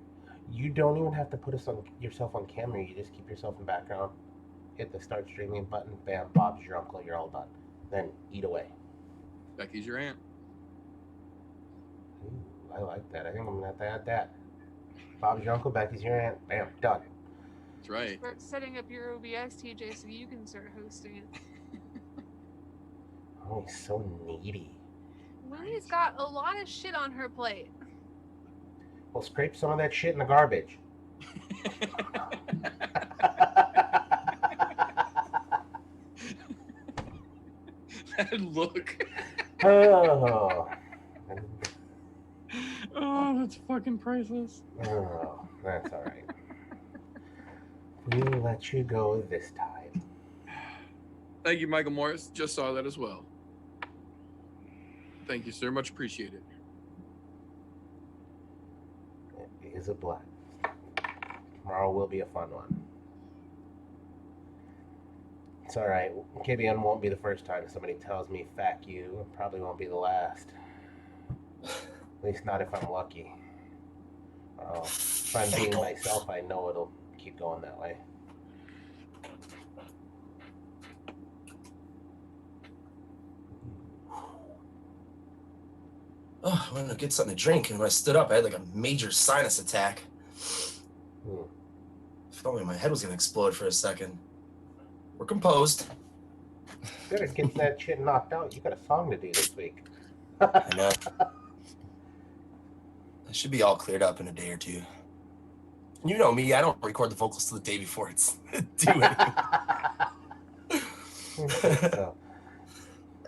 You don't even have to put yourself on camera. You just keep yourself in background. Hit the start streaming button. Bam, Bob's your uncle. You're all done. Then eat away. Becky's your aunt. Ooh, I like that. I think I'm gonna have to add that. Bob's your uncle. Becky's your aunt. Bam, done. That's right. Start setting up your OBS, TJ, so you can start hosting it. Oh, he's so needy. Lily's got a lot of shit on her plate. Well, scrape some of that shit in the garbage. That look. Oh. Oh, that's fucking priceless. Oh, that's all right. We'll let you go this time. Thank you, Michael Morris. Just saw that as well. Thank you, sir. Much appreciated. It is a blast. Tomorrow will be a fun one. It's all right. KBN won't be the first time somebody tells me "fuck you." It probably won't be the last. At least not if I'm lucky. If I'm being myself, I know it'll keep going that way. Oh, I wanted to get something to drink, and when I stood up, I had like a major sinus attack. Hmm. Felt like my head was gonna explode for a second. We're composed. You better get that shit knocked out. You got a song to do this week. I know. It should be all cleared up in a day or two. You know me, I don't record the vocals till the day before it's due. So,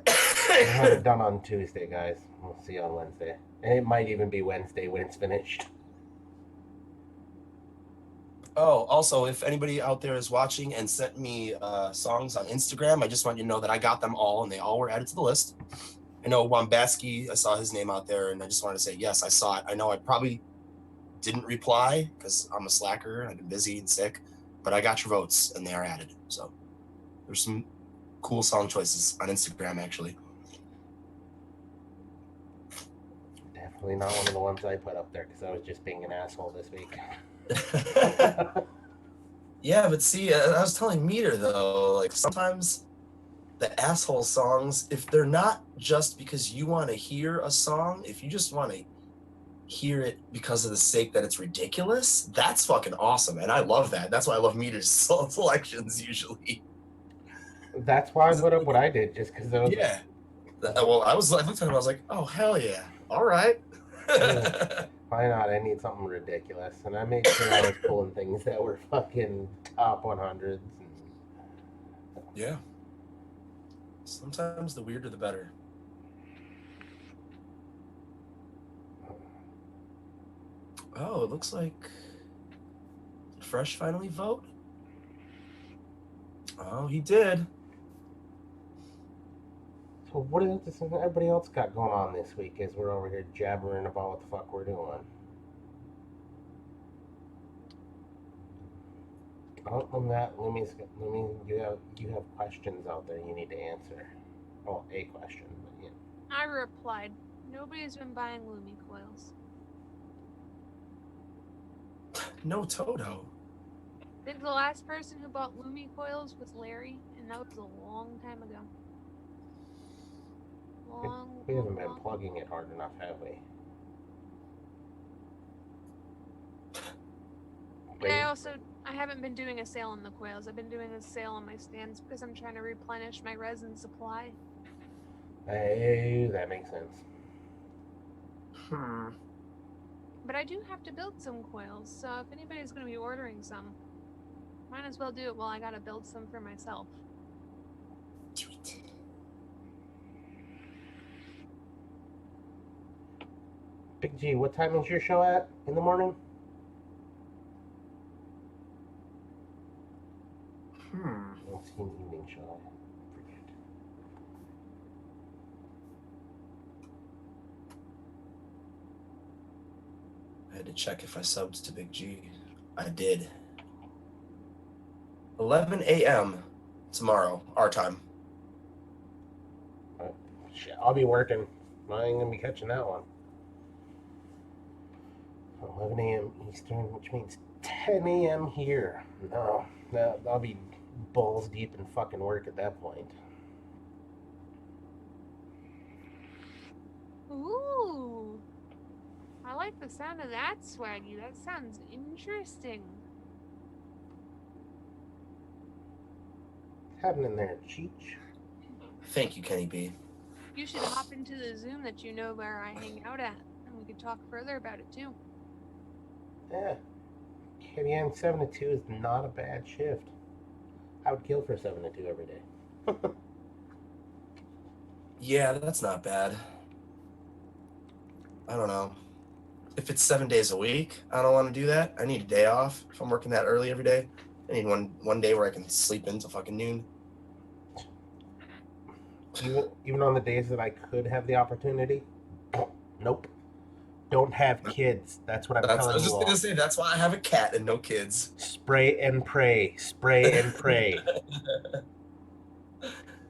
I'll have it done on Tuesday, guys. We'll see you on Wednesday. And it might even be Wednesday when it's finished. Oh, also, if anybody out there is watching and sent me songs on Instagram, I just want you to know that I got them all and they all were added to the list. I know Wambaski, I saw his name out there, and I just wanted to say, yes, I saw it. I know I probably didn't reply because I'm a slacker. I've been busy and sick, but I got your votes and they are added. So there's some cool song choices on Instagram, actually. Definitely not one of the ones I put up there because I was just being an asshole this week. Yeah, but see, I was telling Meter though, like sometimes the asshole songs, if they're not just because you want to hear a song, if you just want to hear it because of the sake that it's ridiculous, that's fucking awesome, and I love that. That's why I love Meter's selections usually. That's why I put up what I did, just because those. Yeah. Well, I looked at him, I was like, oh hell yeah, all right. Why not? I need something ridiculous, and I made sure I was pulling things that were fucking top 100s. Yeah. Sometimes the weirder the better. Oh, it looks like did Fresh finally vote? Oh, he did. So what is this everybody else got going on this week as we're over here jabbering about what the fuck we're doing? Oh, let me. You have questions out there you need to answer. Oh, a question, but yeah. I replied, nobody's been buying Lumi coils. No Toto. I think the last person who bought Lumi coils was Larry, and that was a long time ago. We haven't been plugging it hard enough, have we? Yeah, I haven't been doing a sale on the coils. I've been doing a sale on my stands because I'm trying to replenish my resin supply. Hey, that makes sense. But I do have to build some coils, so if anybody's going to be ordering some, might as well do it while I gotta build some for myself. Do it. Big G, what time is your show at in the morning? Let's see an evening show. I forget. I had to check if I subbed to Big G. I did. 11 a.m. tomorrow, our time. Shit, I'll be working. I ain't gonna be catching that one. 11 a.m. Eastern, which means 10 a.m. here. No, I'll be balls deep in fucking work at that point. Ooh, I like the sound of that, Swaggy. That sounds interesting. What's happening there, Cheech? Thank you, Kenny B. You should hop into the Zoom that you know where I hang out at, and we could talk further about it too. Yeah. KDM 7 to 2 is not a bad shift. I would kill for 7 to 2 every day. Yeah, that's not bad. I don't know. If it's 7 days a week, I don't want to do that. I need a day off. If I'm working that early every day, I need one day where I can sleep into fucking noon. Even on the days that I could have the opportunity, nope. Don't have kids. That's what I'm telling you all. I was just gonna say that's why I have a cat and no kids. Spray and pray. Spray and pray.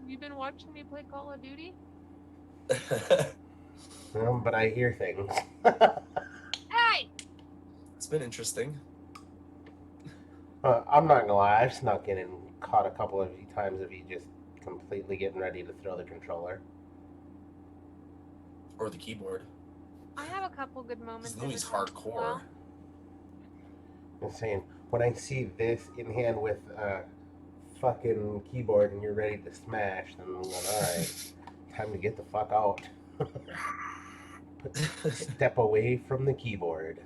You been watching me play Call of Duty? But I hear things. Hey! It's been interesting. I'm not gonna lie. I've snuck in and caught a couple of times of you just completely getting ready to throw the controller Or the keyboard. I have a couple good moments. Louis hardcore. I'm saying, when I see this in hand with a fucking keyboard and you're ready to smash, then I'm going, alright, time to get the fuck out. Step away from the keyboard.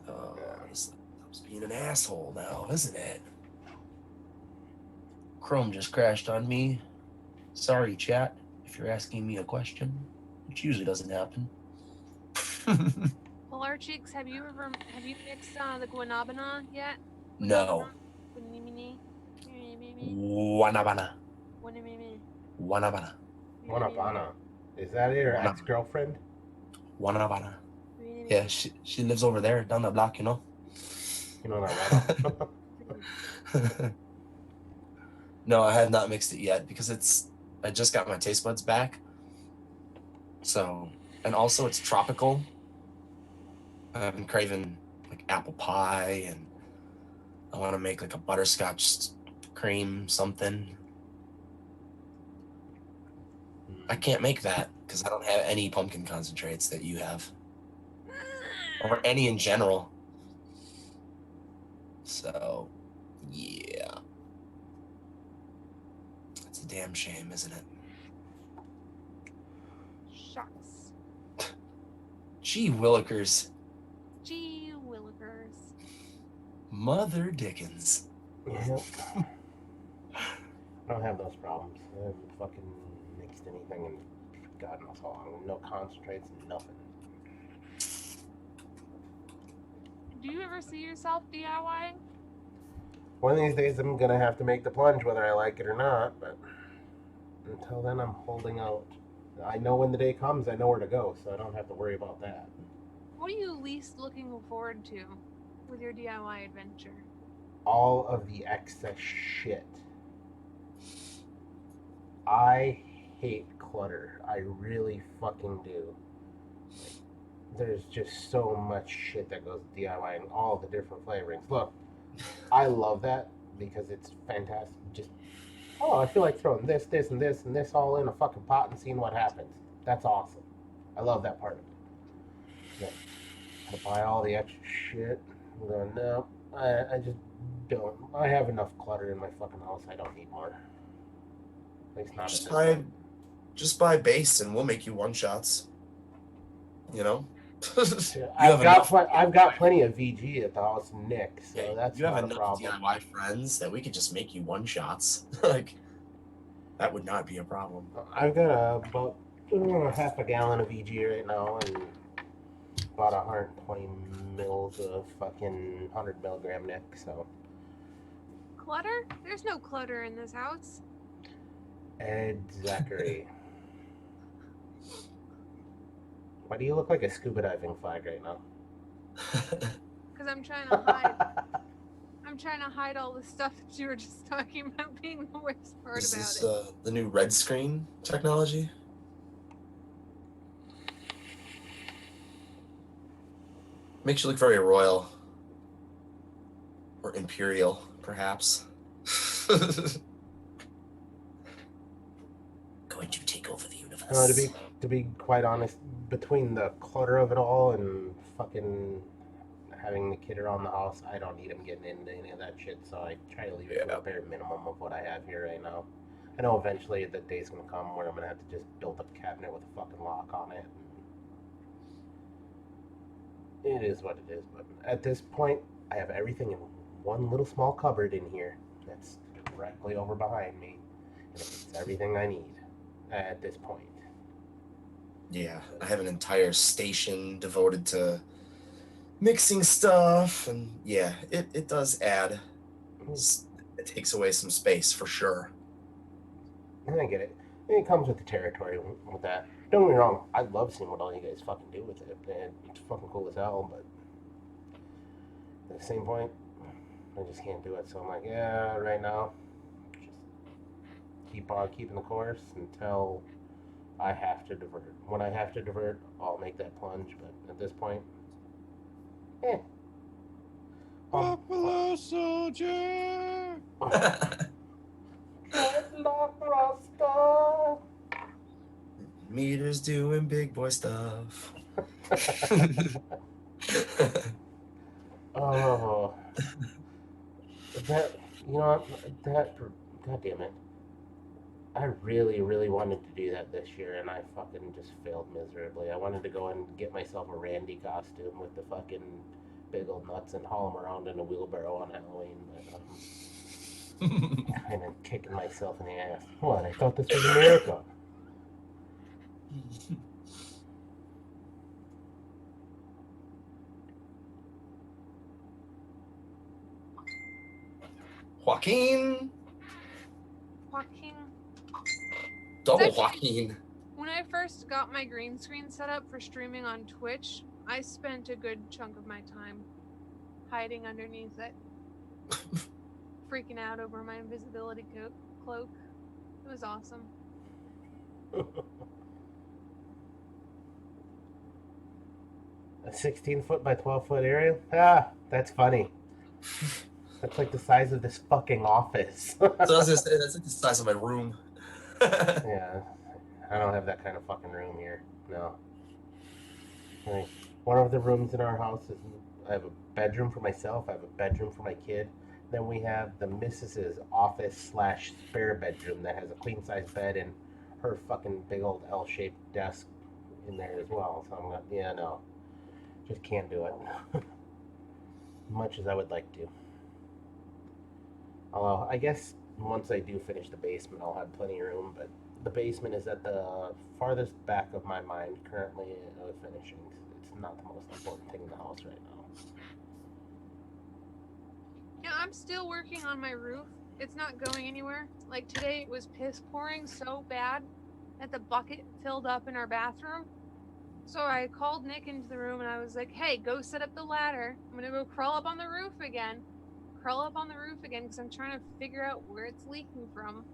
Oh, this laptop's being an asshole now, isn't it? Chrome just crashed on me. Sorry, chat, if you're asking me a question, which usually doesn't happen. Well, our cheeks, have you mixed the guanabana yet? No. Wanabana. Wanabana. Wanabana. Is that your ex-girlfriend? Wanabana. Yeah, she lives over there down the block, you know. You know that right? No, I have not mixed it yet because I just got my taste buds back. So, and also it's tropical. I've been craving like apple pie, and I want to make like a butterscotch cream something. I can't make that because I don't have any pumpkin concentrates that you have, or any in general. So, yeah. It's a damn shame, isn't it? Shucks. Gee willikers. Gee willikers. Mother Dickens. Yeah. I don't have those problems. I haven't fucking mixed anything in God knows how long. No concentrates, nothing. do you ever see yourself DIYing? One of these days, I'm gonna have to make the plunge, whether I like it or not. But until then, I'm holding out. I know when the day comes, I know where to go, so I don't have to worry about that. What are you least looking forward to with your DIY adventure? All of the excess shit. I hate clutter. I really fucking do. There's just so much shit that goes with DIYing, all the different flavorings. Look, I love that because it's fantastic. Just, oh, I feel like throwing this, this, and this, and this all in a fucking pot and seeing what happens. That's awesome. I love that part of it. Yeah. To buy all the extra shit. I'm going, no, I just don't. I have enough clutter in my fucking house. I don't need more. At least not at this point. Just buy base and we'll make you one shots. You know? Yeah, You I've got plenty of VG at the house, Nick. So that's you have not a enough problem. DIY friends that we could just make you one shots. Like that would not be a problem. I've got about half a gallon of VG right now and about 120 mils of fucking 100 milligram Nick. So Clutter? There's no clutter in this house. Ed Zachary. Why do you look like a scuba diving flag right now? Because I'm trying to hide. I'm trying to hide all the stuff that you were just talking about being the worst part Is about this it. the new red screen technology? Makes you look very royal. Or imperial, perhaps. Going to take over the universe. To be quite honest, between the clutter of it all and fucking having the kid around the house, I don't need him getting into any of that shit. So I try to leave it to a bare minimum of what I have here right now. I know eventually the day's gonna come where I'm gonna have to just build up a cabinet with a fucking lock on it. It is what it is, but at this point, I have everything in one little small cupboard in here that's directly over behind me. And it's everything I need at this point. Yeah, I have an entire station devoted to mixing stuff, and yeah, it does add. It takes away some space for sure. I get it. It comes with the territory with that. Don't get me wrong, I love seeing what all you guys fucking do with it. And it's fucking cool as hell, but at the same point, I just can't do it. So I'm like, yeah, right now, just keep on keeping the course until I have to divert. When I have to divert, I'll make that plunge. But at this point, Buffalo Soldier! Dreadlock Rasta. Meters doing big boy stuff. Oh, that, you know, that, god damn it. I really, really wanted to do that this year, and I fucking just failed miserably. I wanted to go and get myself a Randy costume with the fucking big old nuts and haul them around in a wheelbarrow on Halloween, but kind of kicking myself in the ass. What? I thought this was America. Joaquin. Joaquin. Double Actually- Joaquin. When I first got my green screen set up for streaming on Twitch, I spent a good chunk of my time hiding underneath it, freaking out over my invisibility cloak. It was awesome. A 16-foot by 12-foot area? Ah, that's funny. That's like the size of this fucking office. So I was gonna say, that's like the size of my room. Yeah, I don't have that kind of fucking room here. No. Like, one of the rooms in our house is, I have a bedroom for myself, I have a bedroom for my kid. Then we have the missus's office / spare bedroom that has a queen size bed and her fucking big old L-shaped desk in there as well. So I'm like, yeah, no. Just can't do it. Much as I would like to. Although, I guess once I do finish the basement, I'll have plenty of room, but the basement is at the farthest back of my mind currently of finishing. It's not the most important thing in the house right now. Yeah, I'm still working on my roof. It's not going anywhere. Like today, it was piss pouring so bad that the bucket filled up in our bathroom. So I called Nick into the room and I was like, hey, go set up the ladder. I'm going to go crawl up on the roof again. Crawl up on the roof again because I'm trying to figure out where it's leaking from.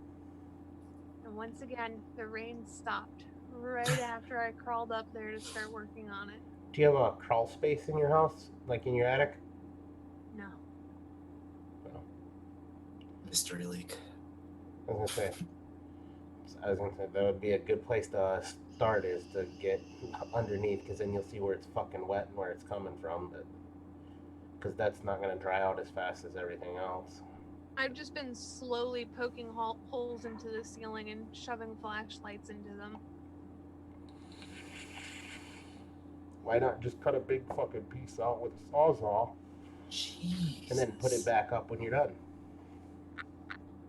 And once again, the rain stopped right after I crawled up there to start working on it. Do you have a crawl space in your house, like in your attic? No. Mystery leak. I was gonna say that would be a good place to start, is to get underneath, because then you'll see where it's fucking wet and where it's coming from. But because that's not gonna dry out as fast as everything else. I've just been slowly poking holes into the ceiling and shoving flashlights into them. Why not just cut a big fucking piece out with a sawzall Jeez. and then put it back up when you're done?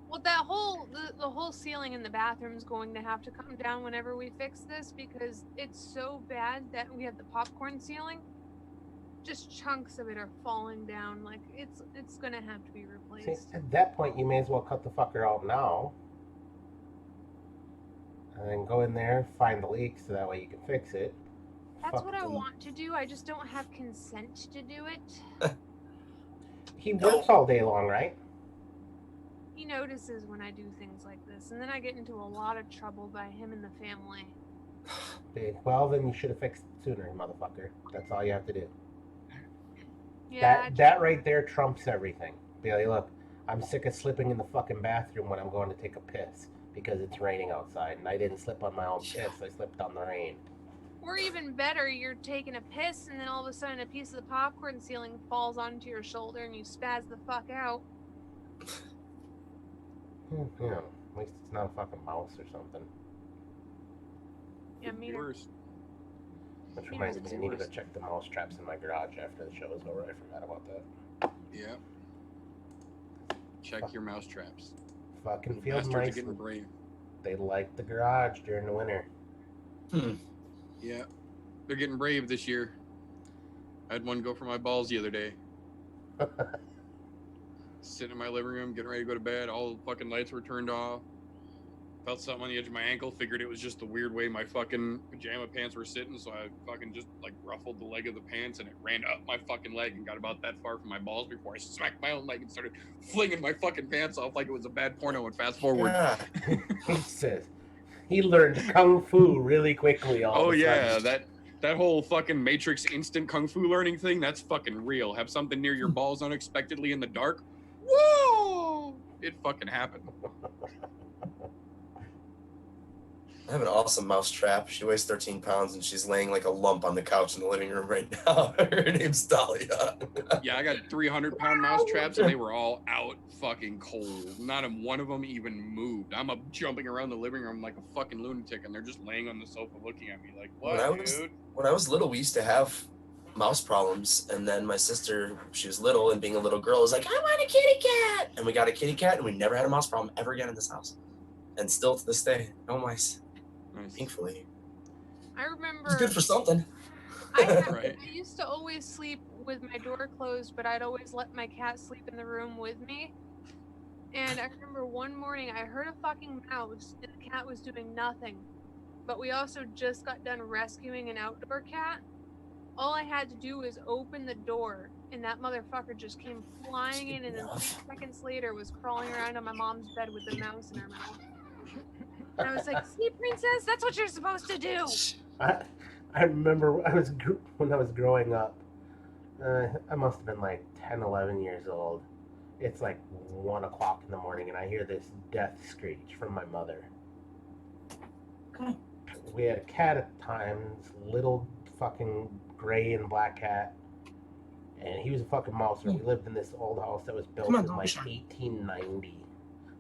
Well, that whole the whole ceiling in the bathroom is going to have to come down whenever we fix this because it's so bad that we have the popcorn ceiling. Just chunks of it are falling down. Like it's gonna have to be replaced. See, at that point, you may as well cut the fucker out now, and then go in there, find the leak, so that way you can fix it. That's Fuck what I the- want to do. I just don't have consent to do it. He works all day long, right? He notices when I do things like this, and then I get into a lot of trouble by him and the family. Well, then you should have fixed it sooner, motherfucker. That's all you have to do. Yeah, That right there trumps everything. Be like, look, I'm sick of slipping in the fucking bathroom when I'm going to take a piss because it's raining outside, and I didn't slip on my own piss. I slipped on the rain. or even better, you're taking a piss, and then all of a sudden a piece of the popcorn ceiling falls onto your shoulder, and you spaz the fuck out. Yeah, at least it's not a fucking mouse or something. Yeah, me. Worse. Which reminds me, I need to go check the mouse traps in my garage after the show is over. I forgot about that. Yeah. Check your mouse traps. Fucking Little field bastards are mice, getting brave. they like the garage during the winter. Yeah. They're getting brave this year. I had one go for my balls the other day. Sitting in my living room, getting ready to go to bed. All the fucking lights were turned off. Felt something on the edge of my ankle. Figured it was just the weird way my fucking pajama pants were sitting. So I fucking just like ruffled the leg of the pants and it ran up my fucking leg and got about that far from my balls before I smacked my own leg and started flinging my fucking pants off like it was a bad porno and fast forward. Yeah. He says he learned kung fu really quickly. Oh yeah, that whole fucking Matrix instant kung fu learning thing, that's fucking real. Have something near your balls unexpectedly in the dark. Whoa! It fucking happened. I have an awesome mouse trap. She weighs 13 pounds and she's laying like a lump on the couch in the living room right now. Her name's Dahlia. Yeah, I got 300-pound mouse traps and they were all out fucking cold. Not a one of them even moved. I'm up jumping around the living room like a fucking lunatic and they're just laying on the sofa looking at me like, what, dude? When I was little, we used to have mouse problems, and then my sister, she was little and being a little girl, was like, I want a kitty cat, and we got a kitty cat, and we never had a mouse problem ever again in this house, and still to this day, no mice. Nice. Thankfully, I remember. it's good for something. Right. I used to always sleep with my door closed, but I'd always let my cat sleep in the room with me. And I remember one morning I heard a fucking mouse, and the cat was doing nothing. But we also just got done rescuing an outdoor cat. All I had to do was open the door, and that motherfucker just came flying in, and then 3 seconds later was crawling around on my mom's bed with the mouse in her mouth. And I was like, see, princess, that's what you're supposed to do. I remember when I was growing up. I must have been like 10, 11 years old. It's like 1 o'clock in the morning, and I hear this death screech from my mother. We had a cat at the time, this little fucking gray and black cat, and he was a fucking mouser. We lived in this old house that was built in like 1890.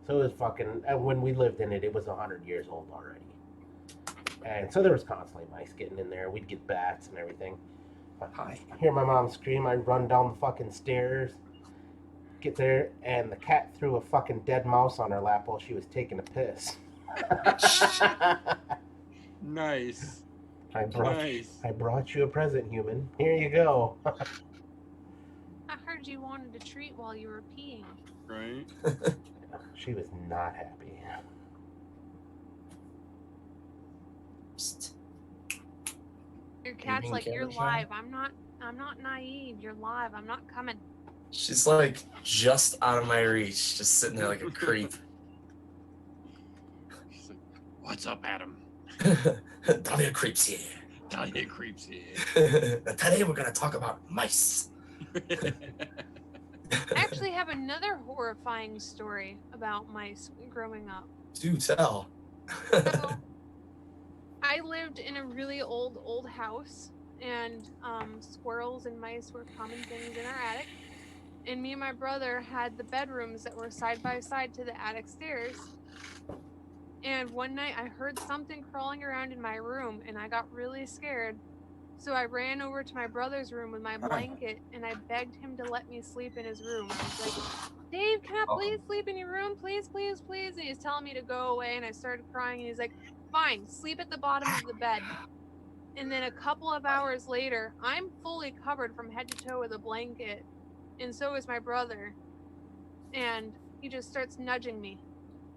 So it was fucking, and when we lived in it, it was 100 years old already. And so there was constantly mice getting in there. We'd get bats and everything. I hear my mom scream. I run down the fucking stairs, get there, and the cat threw a fucking dead mouse on her lap while she was taking a piss. Nice. I brought you a present, human. Here you go. Her heard you wanted a treat while you were peeing. Right? She was not happy. Psst. Your cat's being like, you're camera shy? live. I'm not naive. You're live. I'm not coming. She's like just out of my reach, just sitting there like a creep. She's like, what's up, Adam? Dahlia creeps here. Dahlia creeps here. Today we're gonna talk about mice. I actually have another horrifying story about mice growing up. Do tell. So, I lived in a really old house, and squirrels and mice were common things in our attic. And me and my brother had the bedrooms that were side by side to the attic stairs. And one night I heard something crawling around in my room, and I got really scared. So I ran over to my brother's room with my blanket, and I begged him to let me sleep in his room. I was like, Dave, can I please sleep in your room? Please, please, please. And he's telling me to go away, and I started crying, and he's like, fine, sleep at the bottom of the bed. And then a couple of hours later, I'm fully covered from head to toe with a blanket, and so is my brother. And he just starts nudging me.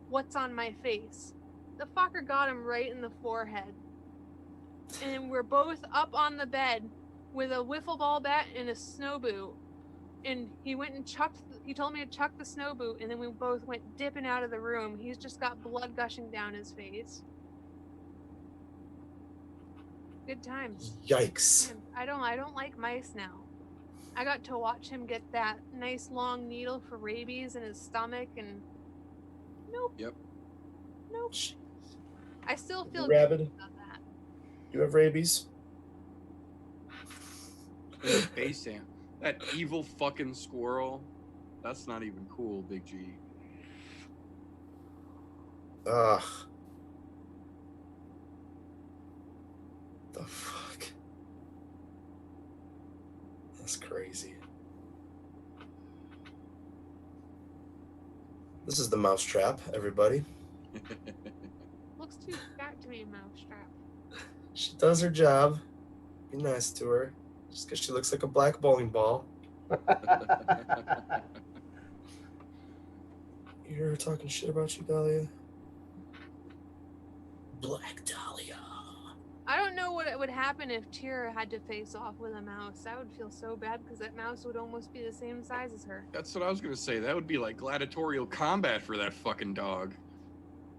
What's on my face? The fucker got him right in the forehead. And we're both up on the bed with a wiffle ball bat and a snow boot. And he went and he told me to chuck the snow boot, and then we both went dipping out of the room. He's just got blood gushing down his face. Good times. Yikes. Man, I don't like mice now. I got to watch him get that nice long needle for rabies in his stomach, and nope. Yep. Nope. I still feel Rabid. good about that. You have rabies? Base Sam. That evil fucking squirrel. That's not even cool, Big G. Ugh. The fuck? That's crazy. This is the mousetrap, everybody. Looks too fat to be a mousetrap. She does her job. Be nice to her. Just because she looks like a black bowling ball. You hear her talking shit about you, Dahlia? Black Dahlia. I don't know what would happen if Tira had to face off with a mouse. I would feel so bad because that mouse would almost be the same size as her. That's what I was gonna say. That would be like gladiatorial combat for that fucking dog.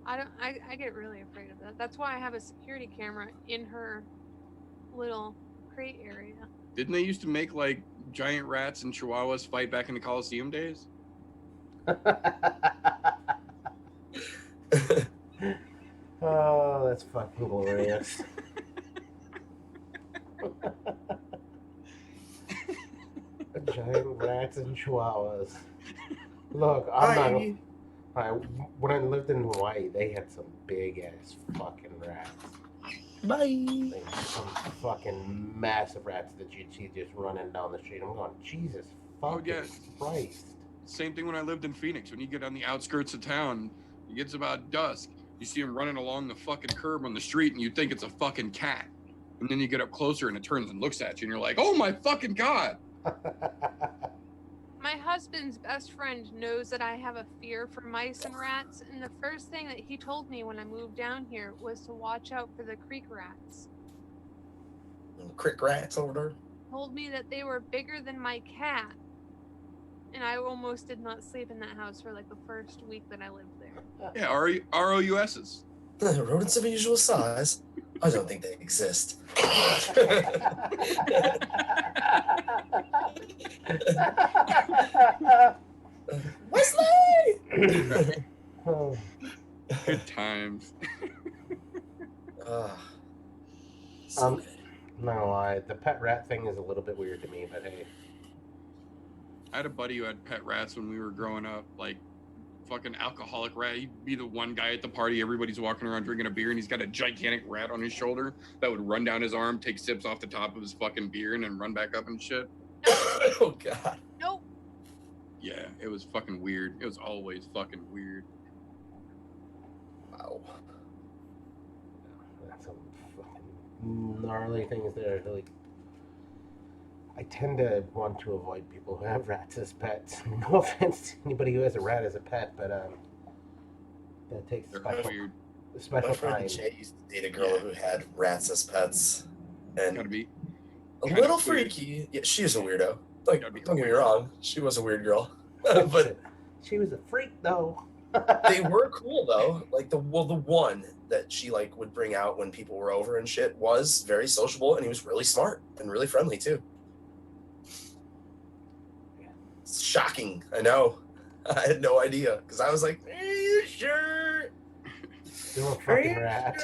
I get really afraid of that. That's why I have a security camera in her little crate area. Didn't they used to make like giant rats and chihuahuas fight back in the Coliseum days? Oh, that's fucking glorious. Giant rats and chihuahuas. Look, I'm not. When I lived in Hawaii, they had some big ass fucking rats. Bye. They had some fucking massive rats that you'd see just running down the street. I'm going, Jesus fucking yeah. Christ. Same thing when I lived in Phoenix. When you get on the outskirts of town, it gets about dusk. You see them running along the fucking curb on the street, and you think it's a fucking cat. And then you get up closer, and it turns and looks at you, and you're like, "Oh my fucking god!" My husband's best friend knows that I have a fear for mice and rats, and the first thing that he told me when I moved down here was to watch out for the creek rats. Crick rats over there. Told me that they were bigger than my cat, and I almost did not sleep in that house for like the first week that I lived there. Yeah, ROUSs. Rodents of unusual size. I don't think they exist. Wesley! Oh, Good times. So good. I'm not gonna lie, the pet rat thing is a little bit weird to me, but hey. I had a buddy who had pet rats when we were growing up, like fucking alcoholic rat. He'd be the one guy at the party, everybody's walking around drinking a beer, and he's got a gigantic rat on his shoulder that would run down his arm, take sips off the top of his fucking beer, and then run back up and shit. Oh god. Nope. Yeah, it was fucking weird. It was always fucking weird. Wow. That's some fucking gnarly things there. Like, I tend to want to avoid people who have rats as pets. No offense to anybody who has a rat as a pet, but that takes They're special weird. My friend time. Jay used to date a girl who had rats as pets, and Gotta be. a kinda little weird. freaky. Yeah, she is a weirdo. Like, Gotta be don't get me weird. wrong, she was a weird girl, but She was a freak, though. they were cool though. Like the one that she like would bring out when people were over and shit was very sociable, and he was really smart and really friendly too. It's shocking, I know. I had no idea because I was like, "Are you sure? You're a fucking rat.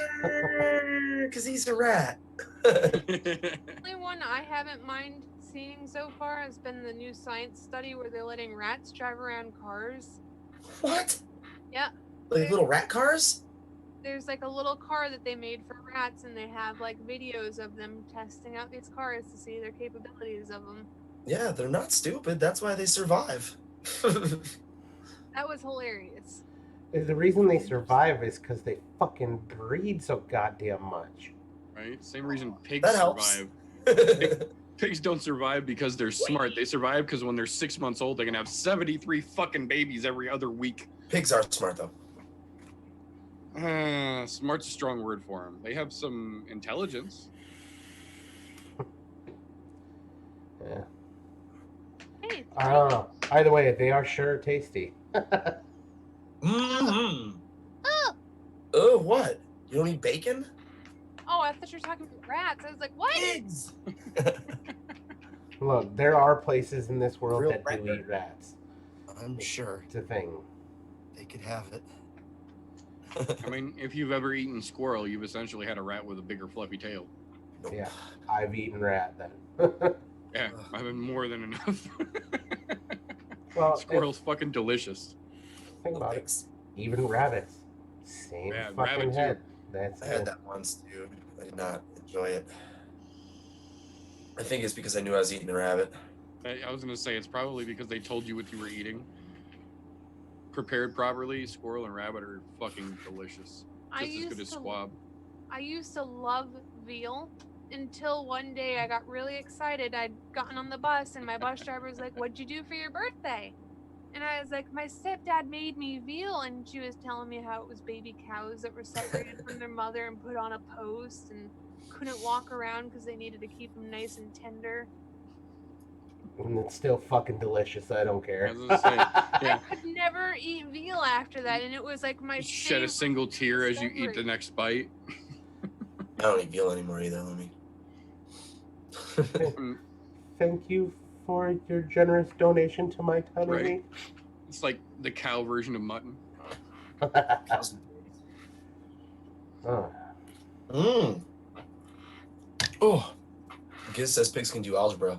Because he's a rat." The only one I haven't mind seeing so far has been the new science study where they're letting rats drive around cars. What? Yeah. Like little rat cars? There's like a little car that they made for rats, and they have like videos of them testing out these cars to see their capabilities of them. Yeah, they're not stupid. That's why they survive. That was hilarious. The reason they survive is because they fucking breed so goddamn much. Right? Same reason pigs That helps. survive. Pigs don't survive because they're smart. They survive because when they're 6 months old, they can have 73 fucking babies every other week. Pigs are smart though. Smart's a strong word for them. They have some intelligence. Yeah. Hey, I don't know. Either way, they are sure tasty. Mm-hmm. Oh. Oh, what? You don't eat bacon? Oh, I thought you were talking about rats. I was like, what? Pigs! Look, there are places in this world Real that do rat. eat rats. I'm sure It's a thing. they could have it. I mean, if you've ever eaten squirrel, you've essentially had a rat with a bigger fluffy tail. Nope. Yeah, I've eaten rat then. Yeah, I've been more than enough. Well, Squirrel's fucking delicious. think about it. Pigs. Even rabbits, same Yeah, fucking rabbit too. head. That's I had it. that once too. I did not enjoy it. I think it's because I knew I was eating a rabbit. I was gonna say it's probably because they told you what you were eating. Prepared properly, squirrel and rabbit are fucking delicious. I Just as good as used to squab. I used to love veal until one day I got really excited. I'd gotten on the bus and my bus driver was like, "What'd you do for your birthday?" And I was like, "My stepdad made me veal," and she was telling me how it was baby cows that were separated from their mother and put on a post and couldn't walk around because they needed to keep them nice and tender. And it's still fucking delicious. I don't care. I was gonna say, yeah. I could never eat veal after that, and it was like my Shed a favorite single tear as you eat the discovery. next bite. I don't eat veal anymore either. Let me. Thank you for your generous donation to my tummy. Right. It's like the cow version of mutton. Oh. Mmm. Oh. Giz says pigs can do algebra.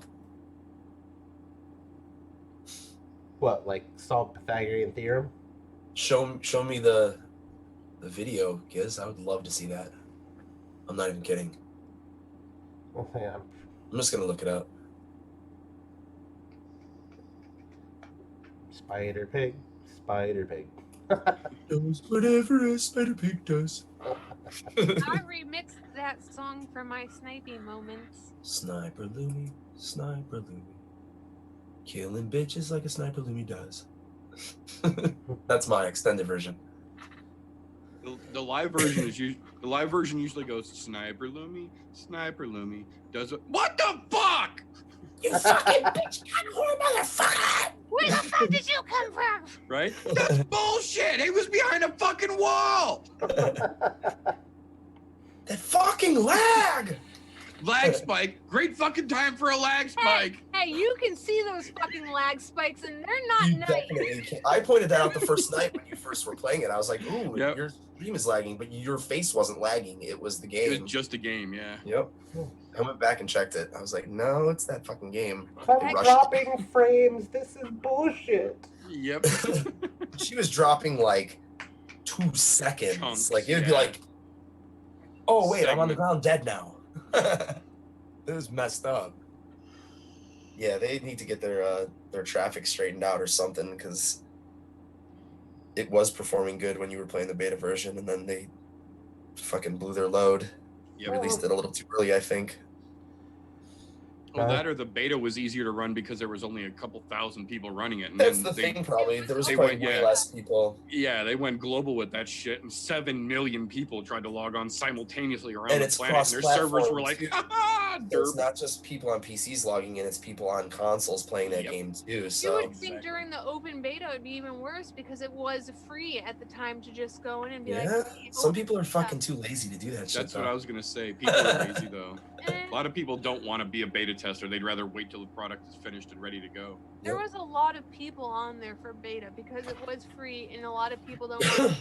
What, like solve Pythagorean theorem? Show me the video, Giz. I would love to see that. I'm not even kidding. Okay, I'm just gonna look it up. Spider pig, spider pig. Does whatever a spider pig does. I remixed that song for my snipey moments. Sniper Loomy, Sniper Loomy. Killing bitches like a Sniper Loomy does. That's my extended version. The live version is the live version usually goes Sniper Loomy, does it. What the fuck? You fucking bitch, whore motherfucker! Where the fuck did you come from? Right? That's bullshit. He was behind a fucking wall. That fucking lag! Lag spike. Great fucking time for a lag spike. Hey, you can see those fucking lag spikes, and they're not You nice. definitely can't. I pointed that out the first night when you first were playing it. I was like, ooh, Yep. your stream is lagging, but your face wasn't lagging. It was the It game. was just a game, yeah. Yep. I went back and checked it. I was like, no, it's that fucking game. I'm They rushed dropping frames. This is bullshit. Yep. She was dropping like 2 seconds. Chunks, like it would be yeah. like, oh wait, I'm on the Segment. ground dead now. It was messed up. Yeah, they need to get their traffic straightened out or something because it was performing good when you were playing the beta version, and then they fucking blew their load. Yep. Released it a little too early, I think. Well, that or the beta was easier to run because there was only a couple thousand people running it. And That's then the thing, probably. There was they probably went- way yeah. less people. Yeah, they went global with that shit, and 7 million people tried to log on simultaneously around And the it's planet. And their servers were cross-platform, like, too. ha ha, So it's derp. not just people on PCs logging in; it's people on consoles playing that Yep. game too. You So would think during the open beta it would be even worse because it was free at the time to just go in and be yeah, like, some open people are beta. fucking too lazy to do that shit. That's what though. I was gonna say. People are lazy though. Eh, A lot of people don't want to be a beta tester. They'd rather wait till the product is finished and ready to go. there Yep. was a lot of people on there for beta because it was free, and a lot of people don't want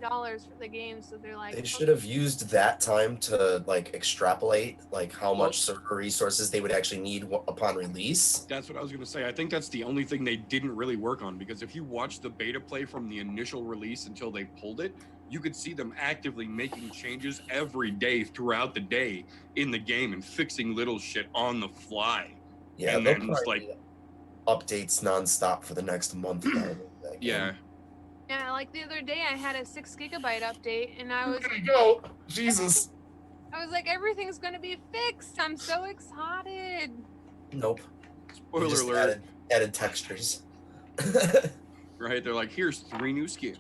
$60 for the game, so they're like, They should have used that time to like extrapolate like how Well- much server resources they would actually need upon release. That's what I was gonna say. I think that's the only thing they didn't really work on, because if you watch the beta play from the initial release until they pulled it, you could see them actively making changes every day throughout the day in the game and fixing little shit on the fly. Yeah, And they'll then it's probably updates nonstop for the next month. Probably, that game. Yeah. yeah, like the other day I had a 6 gigabyte update, and I was There you go. Jesus. like, everything's gonna be fixed. I'm so excited. Nope. Spoiler You just alert. added textures. Right? They're like, here's 3 new skins.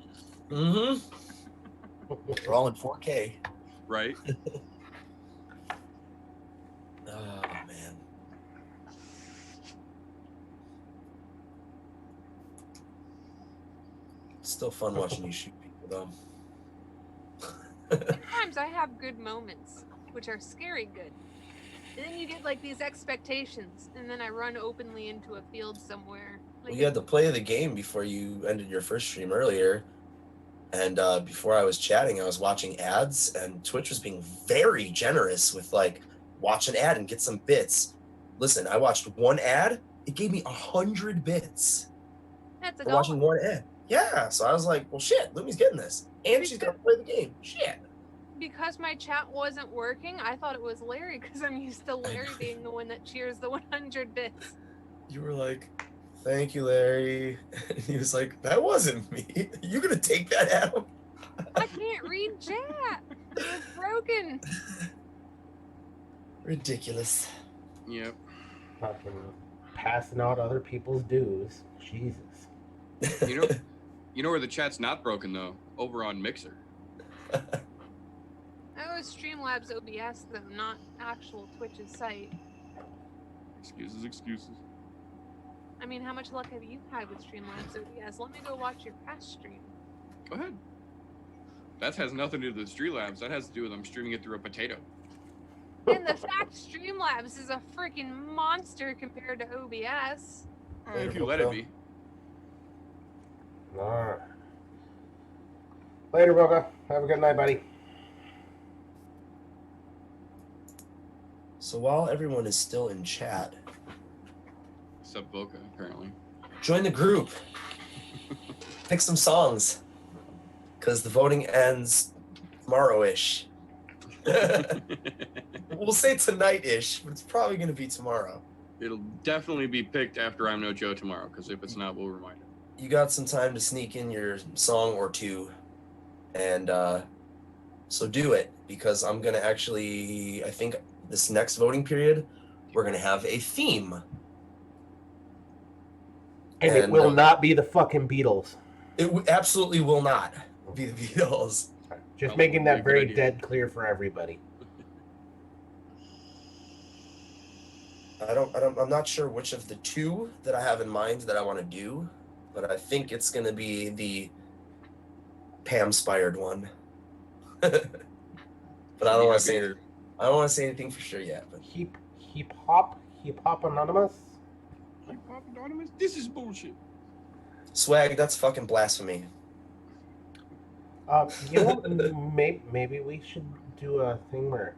Mm-hmm. They're all in 4K. Right? Oh man. It's still fun watching you shoot people though. Sometimes I have good moments, which are scary good. And then you get like these expectations, and then I run openly into a field somewhere. Like, We had the play of the game before you ended your first stream earlier. And before I was chatting, I was watching ads, and Twitch was being very generous with like, watch an ad and get some bits. Listen, I watched one ad, it gave me 100 bits that's a for goal. watching one ad. Yeah, so I was like, well, shit, Lumi's getting this, and she's gonna play the game. Shit. Because my chat wasn't working, I thought it was Larry because I'm used to Larry being the one that cheers the 100 bits. You were like, thank you, Larry. And he was like, that wasn't me. You gonna take that, Adam? I can't read chat. It was broken. Ridiculous. Yep. Fucking passing out other people's dues. Jesus. You know where the chat's not broken though? Over on Mixer. I was Streamlabs OBS though, not actual Twitch's site. Excuses. I mean, how much luck have you had with Streamlabs OBS? Let me go watch your past stream. Go ahead. That has nothing to do with Streamlabs. That has to do with I'm streaming it through a potato. And the fact Streamlabs is a freaking monster compared to OBS. If you let it be. Alright. Later, Boga. Have a good night, buddy. So while everyone is still in chat, Except Boca, apparently. join the group. Pick some songs. Because the voting ends tomorrow-ish. We'll say tonight-ish, but it's probably going to be tomorrow. It'll definitely be picked after I'm No Joe tomorrow, because if it's not, we'll remind it. You got some time to sneak in your song or two. And so do it. Because I'm going to actually, I think this next voting period, we're going to have a theme. And it And, will not be the fucking Beatles. It absolutely will not be the Beatles. Just That making would be a that good very idea. dead clear for everybody. I'm not sure which of the two that I have in mind that I want to do, but I think it's going to be the Pam-spired one. But I don't want to say I don't want to say anything for sure yet. But Hip hop anonymous. Hip-Hop Anonymous? This is bullshit. Swag, that's fucking blasphemy. You know, maybe we should do a thing where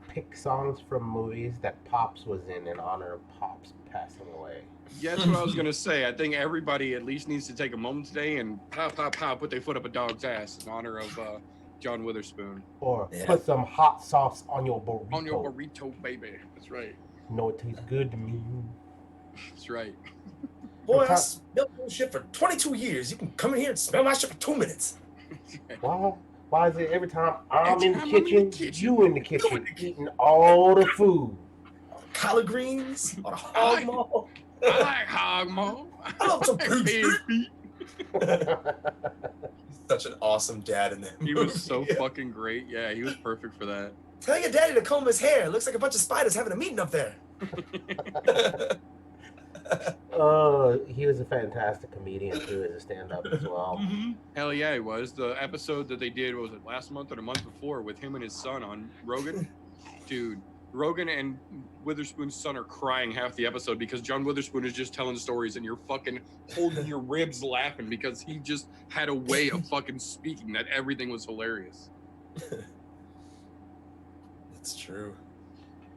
pick songs from movies that Pops was in honor of Pops passing away. Yeah, that's what I was gonna say. I think everybody at least needs to take a moment today and put their foot up a dog's ass in honor of John Witherspoon. Or Yeah. put some hot sauce on your burrito. On your burrito, baby. That's right. No, it tastes good to me. That's right. Boy, I smelled your shit for 22 years. You can come in here and smell my shit for 2 minutes. Why is it every time I'm Every in the time I'm in the kitchen, kitchen, you in the kitchen eating all the food? collard greens on a I hog like- maw. I like hog maw. I love some Pig pig's feet. He's such an awesome dad in that He movie. was so fucking great. Yeah, he was perfect for that. Tell your daddy to comb his hair. It looks like a bunch of spiders having a meeting up there. Oh, he was a fantastic comedian too as a stand-up as well. Hell yeah, he was. The episode that they did, was it last month or the month before, with him and his son on Rogan? Dude, Rogan and Witherspoon's son are crying half the episode because John Witherspoon is just telling stories and you're fucking holding your ribs laughing because he just had a way of fucking speaking that everything was hilarious. That's true.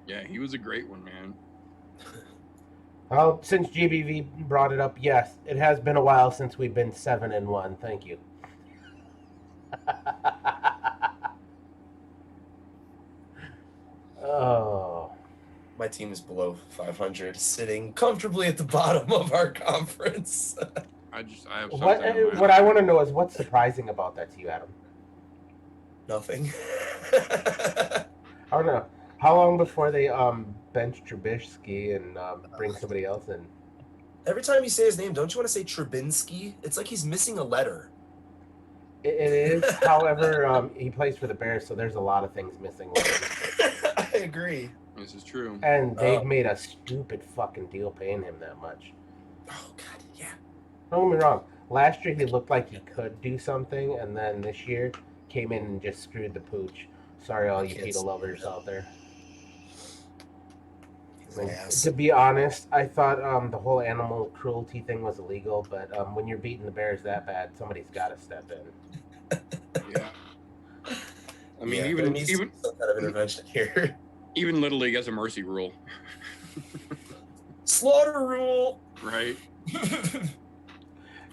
Yeah, he was a great one, man. Well, since GBV brought it up, yes, it has been a while since we've been 7-1. Thank you. Oh, My team is below 500, sitting comfortably at the bottom of our conference. I have something. what? in mind. What I want to know is what's surprising about that to you, Adam? Nothing. I don't know. How long before they bench Trubisky and bring somebody else in? Every time you say his name, don't you want to say Trubinsky? It's like he's missing a letter. It is. However, he plays for the Bears, so there's a lot of things missing with him. I agree. This is true. And they've made a stupid fucking deal paying him that much. Oh god, yeah. Don't get me wrong. Last year he looked like he could do something, and then this year came in and just screwed the pooch. Sorry, all you PETA lovers out there. He's an ass. To be honest, I thought the whole animal cruelty thing was illegal, but when you're beating the Bears that bad, somebody's got to step in. Yeah. I mean, Yeah, there even needs to be some kind of intervention here. even Little League has a mercy rule, Slaughter rule. right?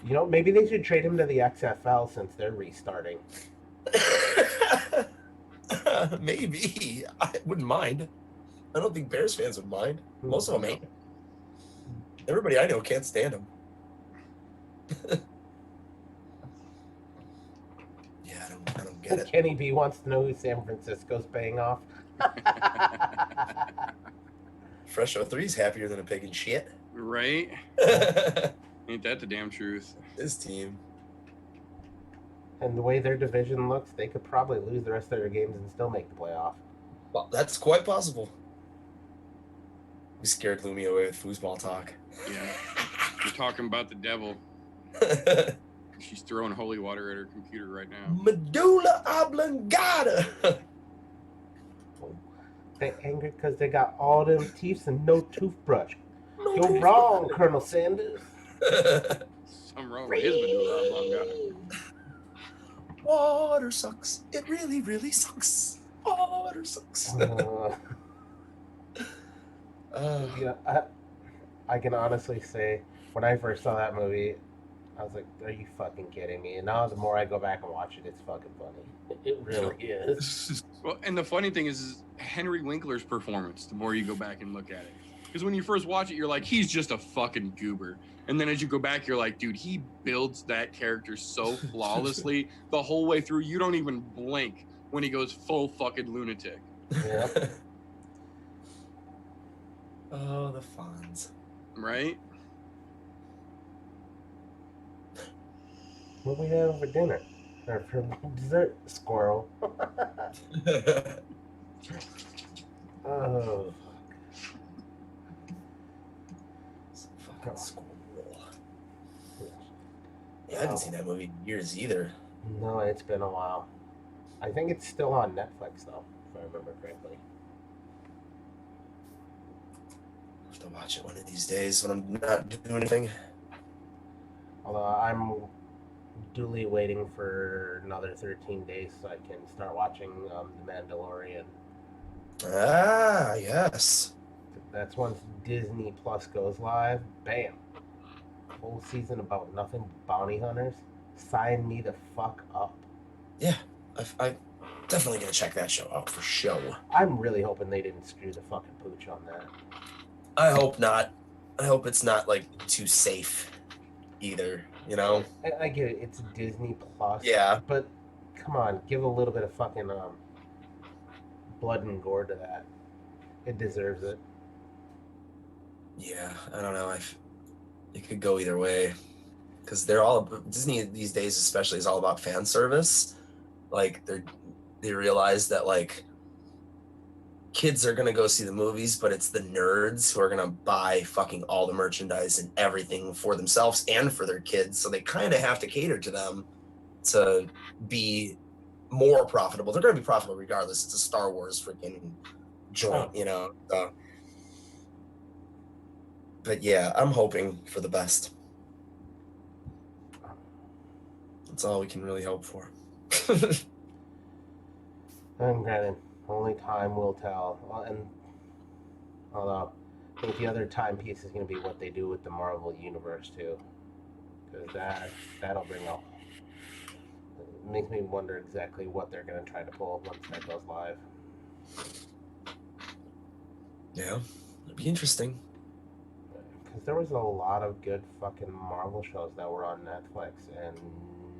You know, maybe they should trade him to the XFL since they're restarting. Maybe. I wouldn't mind. I don't think Bears fans would mind. Most of them ain't. Everybody I know can't stand him. Yeah, I don't get it. Kenny B wants to know who San Francisco's paying off. Fresh 03's happier than a pig in shit. Right? Ain't that the damn truth? His team. And the way their division looks, they could probably lose the rest of their games and still make the playoff. Well, that's quite possible. We scared Lumi away with foosball talk. Yeah. You're talking about the devil. She's throwing holy water at her computer right now. Medulla oblongata. They're angry because they got all them teeth and no toothbrush. No You're toothbrush. wrong, Colonel Sanders. Something wrong with his medulla oblongata. Water sucks. It really, really sucks. Water sucks. Yeah, I can honestly say, when I first saw that movie, I was like, are you fucking kidding me? And now the more I go back and watch it, it's fucking funny. It really is. Well, and the funny thing is Henry Winkler's performance, the more you go back and look at it. Because when you first watch it, you're like, he's just a fucking goober. And then as you go back, you're like, dude, he builds that character so flawlessly the whole way through. You don't even blink when he goes full fucking lunatic. Yeah. Oh, the Fonz. Right? What we have for dinner? Or for dessert? Squirrel. Oh. Fucking squirrel. Yeah, I haven't seen that movie in years either. No, it's been a while. I think it's still on Netflix, though, if I remember correctly. I'll have to watch it one of these days when I'm not doing anything. Although I'm duly waiting for another 13 days so I can start watching The Mandalorian. Ah, yes. That's once Disney Plus goes live. Bam. Whole season about nothing but bounty hunters. Sign me the fuck up. Yeah, I definitely gonna check that show out for show. I'm really hoping they didn't screw the fucking pooch on that. I hope not. I hope it's not like too safe either, you know? I get it, it's Disney Plus. Yeah. But come on, give a little bit of fucking blood and gore to that. It deserves it. Yeah, I don't know. It could go either way, because they're all Disney these days, especially, is all about fan service. Like they realize that like kids are gonna go see the movies, but it's the nerds who are gonna buy fucking all the merchandise and everything for themselves and for their kids. So they kind of have to cater to them to be more profitable. They're gonna be profitable regardless. It's a Star Wars freaking joint, you know. So, but yeah, I'm hoping for the best. That's all we can really hope for. And granted, only time will tell. And although I think the other timepiece is going to be what they do with the Marvel universe too, because that'll bring up. It makes me wonder exactly what they're going to try to pull once that goes live. Yeah, it'd be interesting. Because there was a lot of good fucking Marvel shows that were on Netflix, and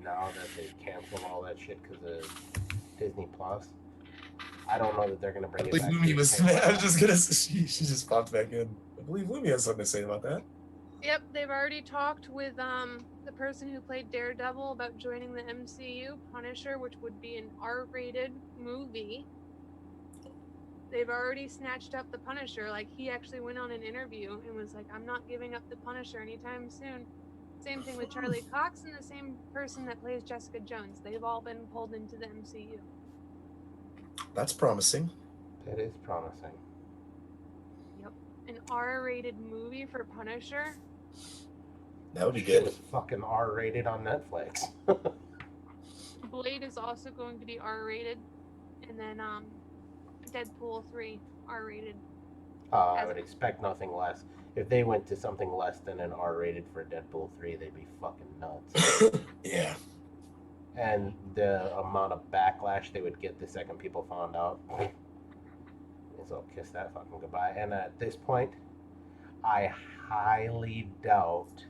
now that they canceled all that shit because of Disney Plus, I don't know that they're gonna bring I it believe back. Lumi to was. the same I was level. just gonna. She just popped back in. I believe Lumi has something to say about that. Yep, they've already talked with the person who played Daredevil about joining the MCU, Punisher, which would be an R-rated movie. They've already snatched up the Punisher. Like, he actually went on an interview and was like, I'm not giving up the Punisher anytime soon. Same thing with Charlie Cox and the same person that plays Jessica Jones. They've all been pulled into the MCU. That's promising. That is promising. Yep. An R-rated movie for Punisher. That would be Shit good. was fucking R-rated on Netflix. Blade is also going to be R-rated. And then Deadpool 3 R-rated. I would expect nothing less. If they went to something less than an R-rated for Deadpool 3, they'd be fucking nuts. Yeah. And the amount of backlash they would get the second people found out. So kiss that fucking goodbye. And at this point, I highly doubt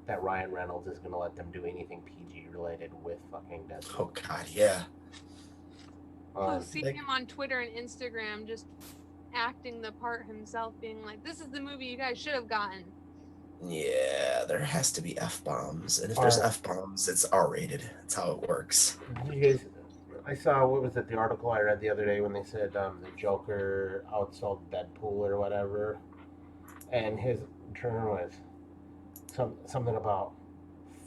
that Ryan Reynolds is going to let them do anything PG related with fucking Deadpool. Oh God, yeah. You'll see him on Twitter and Instagram just acting the part himself, being like, this is the movie you guys should have gotten. Yeah, there has to be F-bombs. And if there's F-bombs, it's R-rated. That's how it works. You guys, I saw, what was it, the article I read the other day when they said the Joker outsold Deadpool or whatever. And his turn was something about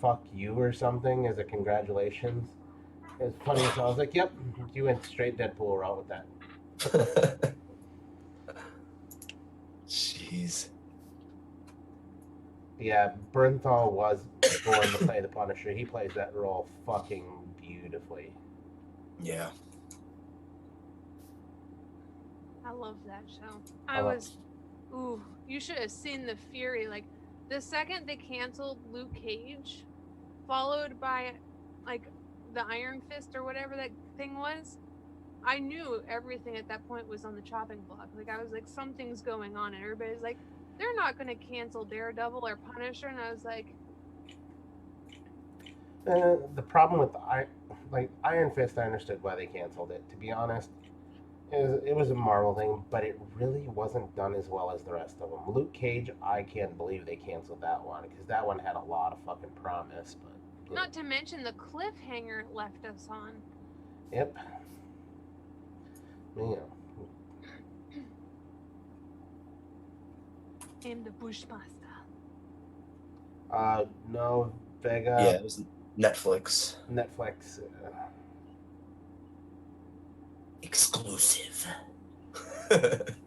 fuck you or something as a congratulations. It's funny as I was like, yep, you went straight Deadpool route with that. Jeez. Yeah, Bernthal was born to play the Punisher. He plays that role fucking beautifully. Yeah. I love that show. Ooh, you should have seen the fury. Like, the second they canceled Luke Cage, followed by, like, the Iron Fist or whatever that thing was, I knew everything at that point was on the chopping block. Like, I was like, something's going on, and everybody's like, they're not going to cancel Daredevil or Punisher, and I was like, the problem with Iron Fist, I understood why they canceled it. To be honest, it was a Marvel thing, but it really wasn't done as well as the rest of them. Luke Cage, I can't believe they canceled that one, because that one had a lot of fucking promise. But not to mention the cliffhanger it left us on. Yep. Yeah. I'm the Bushmaster. No, Vega. Yeah, it was Netflix. Netflix. Exclusive.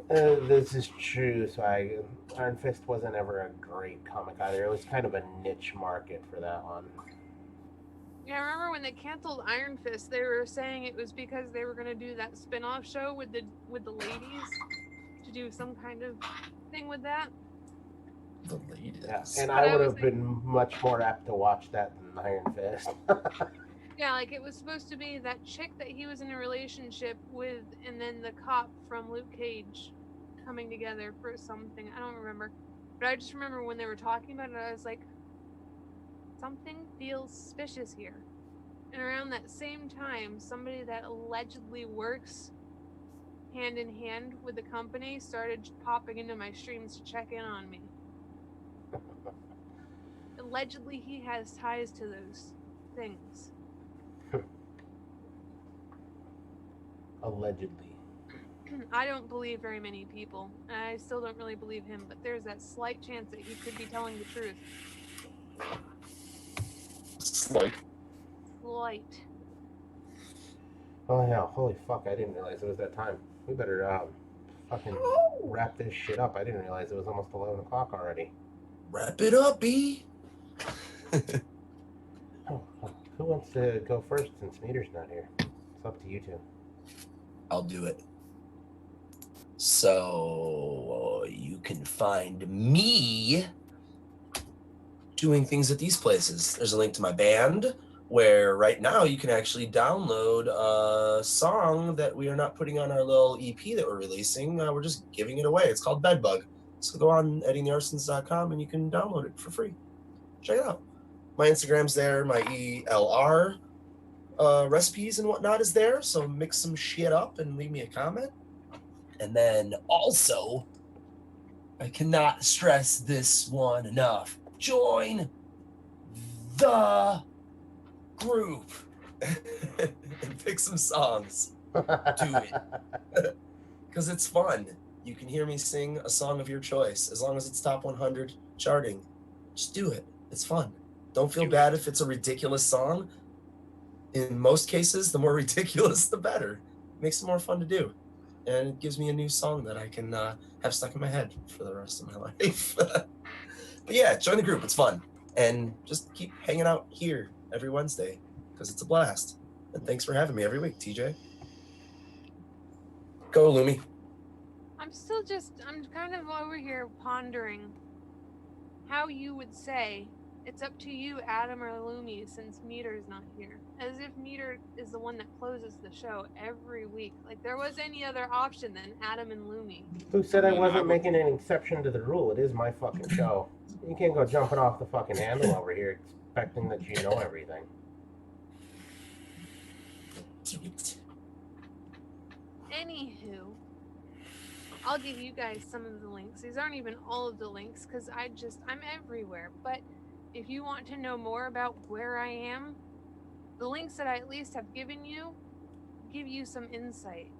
This is true. So Iron Fist wasn't ever a great comic either. It was kind of a niche market for that one. Yeah, I remember when they canceled Iron Fist, they were saying it was because they were going to do that spin-off show with the ladies to do some kind of thing with that. The ladies. Yeah, and I would have been much more apt to watch that than Iron Fist. Yeah, like it was supposed to be that chick that he was in a relationship with, and then the cop from Luke Cage coming together for something. I don't remember. But I just remember when they were talking about it, I was like, something feels suspicious here. And around that same time, somebody that allegedly works hand in hand with the company, started popping into my streams to check in on me. Allegedly, he has ties to those things. Allegedly. I don't believe very many people. I still don't really believe him, but there's that slight chance that he could be telling the truth. Slight. Slight. Oh yeah, holy fuck, I didn't realize it was that time. We better fucking wrap this shit up. I didn't realize it was almost 11 o'clock already. Wrap it up, B. Oh, who wants to go first since Meter's not here? It's up to you two. I'll do it. So you can find me doing things at these places. There's a link to my band where right now you can actually download a song that we are not putting on our little EP that we're releasing. We're just giving it away. It's called Bedbug. So go on eddingthearsons.com and you can download it for free. Check it out. My Instagram's there. My ELR recipes and whatnot is there. So mix some shit up and leave me a comment. And then also, I cannot stress this one enough. Join the group and pick some songs. Do it. Because it's fun. You can hear me sing a song of your choice. As long as it's top 100 charting, just do it. It's fun. Don't feel bad if it's a ridiculous song. In most cases, the more ridiculous, the better. It makes it more fun to do. And it gives me a new song that I can have stuck in my head for the rest of my life. But yeah, join the group. It's fun. And just keep hanging out here every Wednesday because it's a blast. And thanks for having me every week, TJ. Go, Lumi. I'm kind of over here pondering how you would say it's up to you, Adam or Lumi, since Meter's not here. As if Meter is the one that closes the show every week. Like there was any other option than Adam and Lumi. Who said I wasn't making an exception to the rule? It is my fucking show. You can't go jumping off the fucking handle over here expecting that you know everything. Anywho, I'll give you guys some of the links. These aren't even all of the links because I'm everywhere. But if you want to know more about where I am, the links that I at least have given you give you some insight.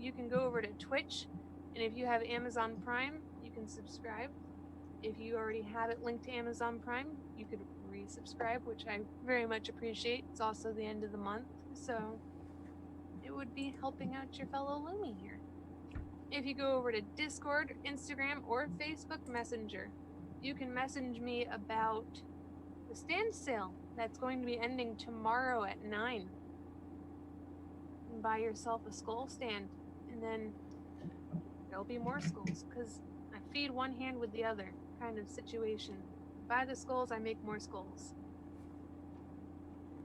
You can go over to Twitch, and if you have Amazon Prime, you can subscribe. If you already have it linked to Amazon Prime, you could resubscribe, which I very much appreciate. It's also the end of the month, so it would be helping out your fellow Lumi here. If you go over to Discord, Instagram, or Facebook Messenger, you can message me about the stand sale that's going to be ending tomorrow at 9. And buy yourself a skull stand, and then there'll be more skulls, because I feed one hand with the other kind of situation. Buy the skulls, I make more skulls.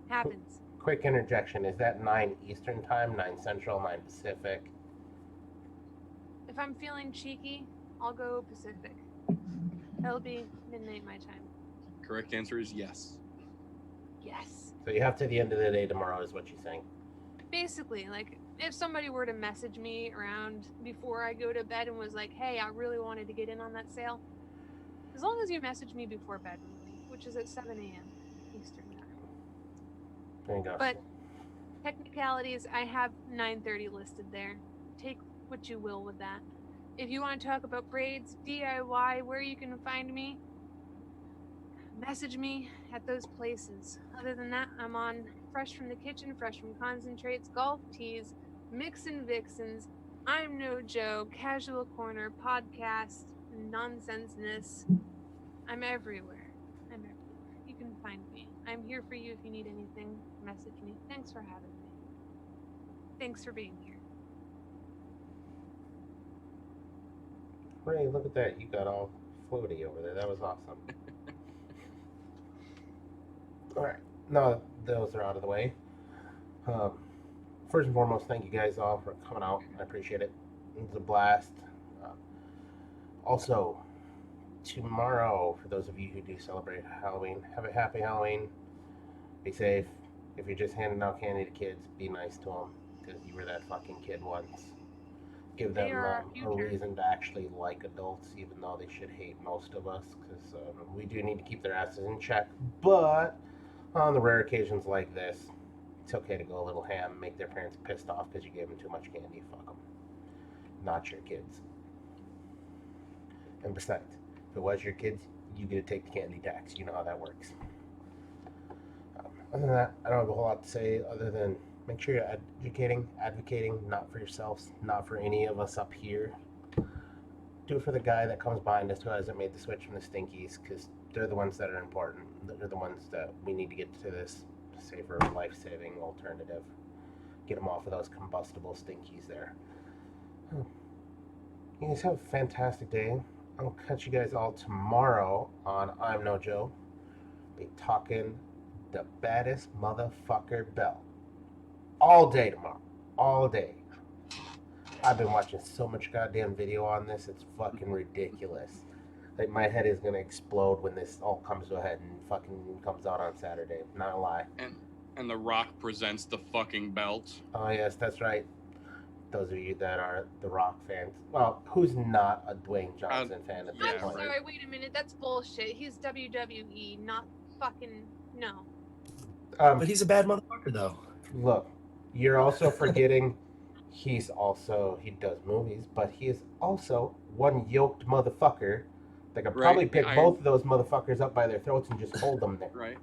Happens. Quick interjection. Is that 9 Eastern time, 9 Central, 9 Pacific? If I'm feeling cheeky, I'll go Pacific. That'll be midnight my time. Correct answer is yes. Yes. So you have to the end of the day tomorrow is what you're saying. Basically, like, if somebody were to message me around before I go to bed and was like, hey, I really wanted to get in on that sale, as long as you message me before bed, really, which is at 7 a.m. Eastern time. There you go. But technicalities, I have 9:30 listed there. Take what you will with that. If you want to talk about braids, DIY, where you can find me, message me at those places. Other than that, I'm on Fresh from the Kitchen, Fresh from Concentrates, Golf Teas, Mix and Vixens, I'm No Joe, Casual Corner, Podcast, Nonsenseness. I'm everywhere. You can find me. I'm here for you if you need anything. Message me. Thanks for having me. Thanks for being here. Ray, look at that. You got all floaty over there. That was awesome. All right. Now those are out of the way. First and foremost, thank you guys all for coming out. I appreciate it. It was a blast. Also, tomorrow, for those of you who do celebrate Halloween, have a happy Halloween. Be safe. If you're just handing out candy to kids, be nice to them, because you were that fucking kid once. give They them are our a future. reason to actually like adults, even though they should hate most of us, because we do need to keep their asses in check. But on the rare occasions like this, it's okay to go a little ham, make their parents pissed off because you gave them too much candy. Fuck them. Not your kids. And besides, if it was your kids, you get to take the candy tax. You know how that works. Other than that, I don't have a whole lot to say other than make sure you're advocating, not for yourselves, not for any of us up here. Do it for the guy that comes behind us who hasn't made the switch from the stinkies, because they're the ones that are important. They're the ones that we need to get to this safer, life-saving alternative. Get them off of those combustible stinkies there. You guys have a fantastic day. I'll catch you guys all tomorrow on I'm No Joe. Be talking the baddest motherfucker bell. All day tomorrow. All day. I've been watching so much goddamn video on this, it's fucking ridiculous. Like, my head is gonna explode when this all comes to a head and fucking comes out on Saturday. Not a lie. And The Rock presents the fucking belt. Oh, yes, that's right. Those of you that are The Rock fans. Well, who's not a Dwayne Johnson fan at this yeah, I'm point? sorry, wait a minute. That's bullshit. He's WWE, not fucking no. But he's a bad motherfucker, though. Look, you're also forgetting he does movies, but he is also one yoked motherfucker that could probably Right, pick the both of those motherfuckers up by their throats and just hold them there. Right.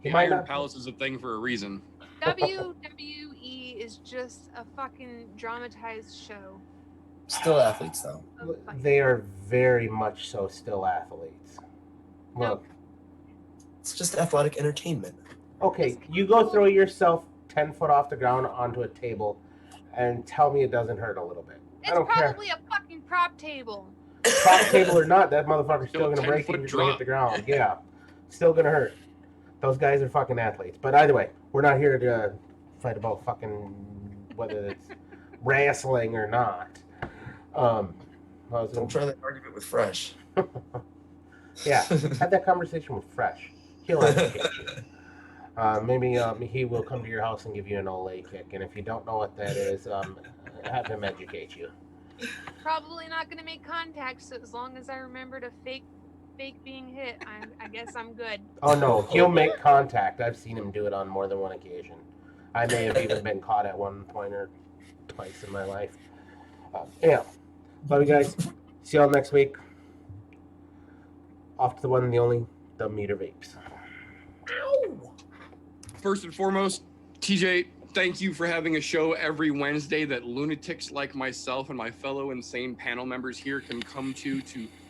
He The might Iron not. Palace is a thing for a reason. WWE is just a fucking dramatized show. Still athletes, though. of fighting. They are very much so still athletes. Look, It's just athletic entertainment. okay, you go throw yourself 10 foot off the ground onto a table and tell me it doesn't hurt a little bit. I It's don't care. probably a fucking prop table. Prop table or not, that motherfucker's still Still a gonna break you 10-foot if you're gonna hit drop. the ground. Yeah, still gonna hurt. Those guys are fucking athletes. But either way, we're not here to fight about fucking whether it's wrestling or not. I was Don't try that argument with Fresh. Yeah, have that conversation with Fresh. He'll educate you. Maybe he will come to your house and give you an Olay kick, and if you don't know what that is, have him educate you. Probably not gonna make contact, so as long as I remember to fake being hit, I guess I'm good. Oh no, he'll make contact. I've seen him do it on more than one occasion. I may have even been caught at one point or twice in my life. Yeah, love you guys. See y'all next week. Off to the one and the only, the Meter Vapes. First and foremost, TJ, thank you for having a show every Wednesday that lunatics like myself and my fellow insane panel members here can come to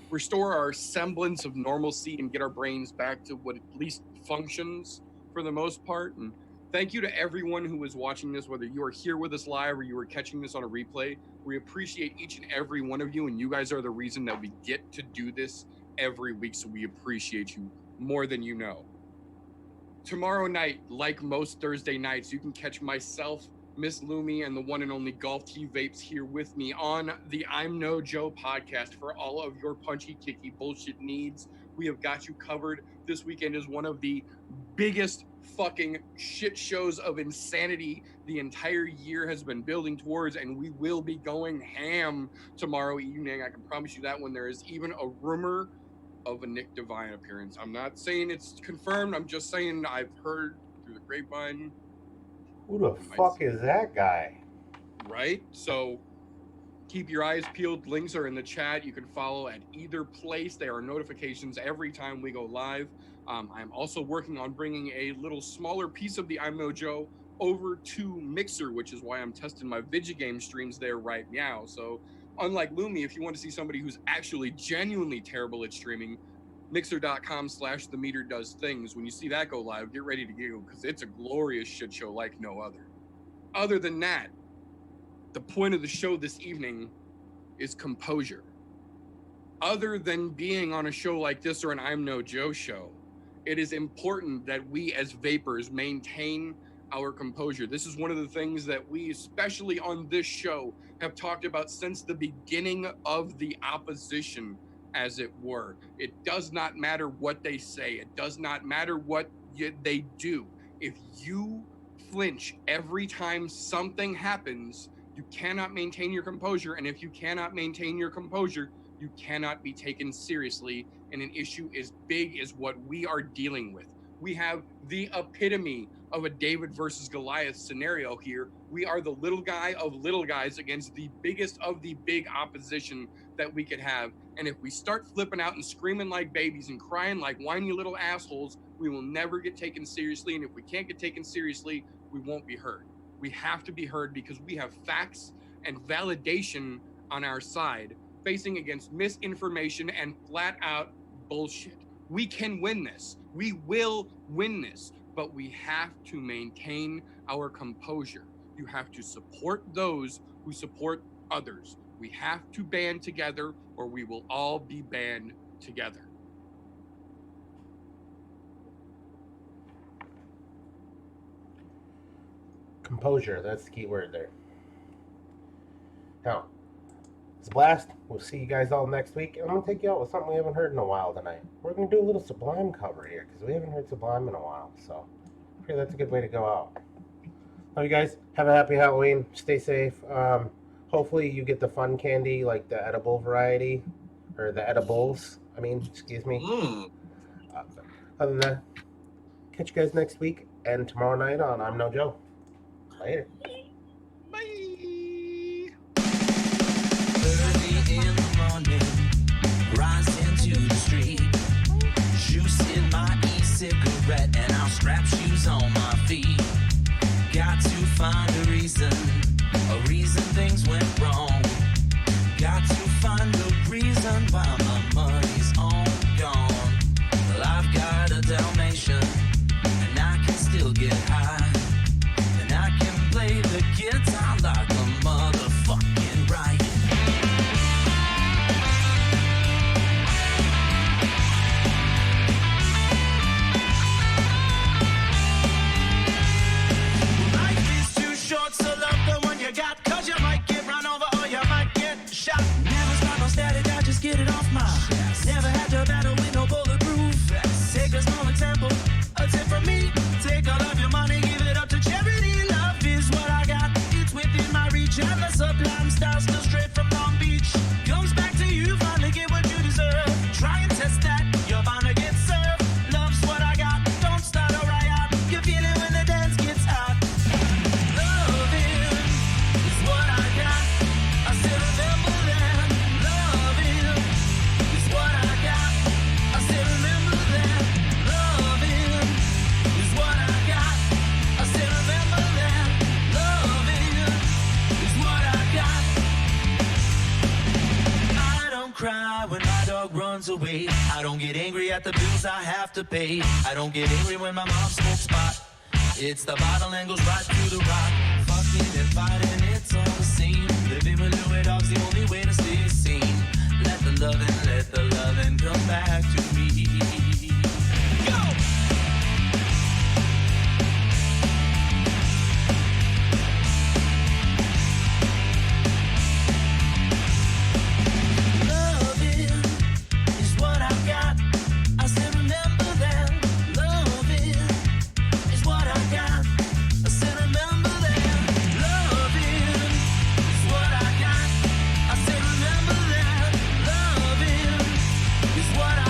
restore our semblance of normalcy and get our brains back to what at least functions for the most part. And thank you to everyone who is watching this, whether you are here with us live or you are catching this on a replay. We appreciate each and every one of you, and you guys are the reason that we get to do this every week, so we appreciate you more than you know. Tomorrow night, like most Thursday nights, you can catch myself, Miss Lumi, and the one and only Golf T Vapes here with me on the I'm No Joe podcast for all of your punchy, kicky bullshit needs. We have got you covered. This weekend is one of the biggest fucking shit shows of insanity the entire year has been building towards, and we will be going ham tomorrow evening. I can promise you that, when there is even a rumor of a Nick Devine appearance. I'm not saying it's confirmed. I'm just saying I've heard through the grapevine. Who the fuck is that guy? Right? So keep your eyes peeled. Links are in the chat. You can follow at either place. There are notifications every time we go live. I'm also working on bringing a little smaller piece of the I'm No Joe over to Mixer, which is why I'm testing my Vigigame streams there right now. So unlike Lumi, if you want to see somebody who's actually genuinely terrible at streaming, mixer.com/themeterdoesthings. When you see that go live, get ready to giggle, because it's a glorious shit show like no other. Other than that, the point of the show this evening is composure. Other than being on a show like this or an I'm No Joe show, it is important that we as vapors maintain our composure. This is one of the things that we, especially on this show, have talked about since the beginning of the opposition, as it were. It does not matter what they say. It does not matter what they do. If you flinch every time something happens, You cannot maintain your composure, and if you cannot maintain your composure, you cannot be taken seriously in an issue as big as what we are dealing with. We have the epitome of a David versus Goliath scenario here. We are the little guy of little guys against the biggest of the big opposition that we could have. And if we start flipping out and screaming like babies and crying like whiny little assholes, we will never get taken seriously. And if we can't get taken seriously, we won't be heard. We have to be heard because we have facts and validation on our side, facing against misinformation and flat out bullshit. We can win this. We will win this, but we have to maintain our composure. You have to support those who support others. We have to band together or we will all be banned together. Composure, that's the key word there. Now, it's a blast. We'll see you guys all next week. And I'm going to take you out with something we haven't heard in a while tonight. We're going to do a little Sublime cover here because we haven't heard Sublime in a while. So I feel that's a good way to go out. Love you guys. Have a happy Halloween. Stay safe. Hopefully you get the fun candy, like the edible variety. Or the edibles. Excuse me. Other than that, catch you guys next week and tomorrow night on I'm No Joe. Later. Bye. Early in the morning, rise into the street. Juice in my e-cigarette and I'll strap shoes on my feet. Got to find a reason things went wrong. Got to find a reason why my money's all gone. Well, I've got a Dalmatian and I can still get high. And I can play the guitar like a motherfucking riot. Life is too short, so love the one you got, 'cause you might get run over or you might get shot. Never start no static, I just get it off my chest. Never had to battle with no bulletproof vest. Take a small example, a tip from me. Take all of your money, give it up to charity. Love is what I got, it's within my reach. And the sublime style still straight from Long Beach. Comes back to you, finally get what you deserve. Try and test that, you're bound to get served. Love's what I got, don't start a riot. You feel it when the dance gets hot. Loving is what I got, I still remember that. Loving is what I got, I still remember that. Loving is what I got, I still remember that. Loving is what I got. I don't cry when my dog runs away. I don't get angry at the bills I have to pay. I don't get angry when my mom smokes pot. It's the bottle and goes right through the rock. Fucking and fighting, it's all the same. Living with Louis Dog's the only way to stay sane. Let the loving come back to me. Go! Loving is what I got, I still remember that. Loving is what I got, I still remember that. Loving is what I got, I still remember that. Loving is what I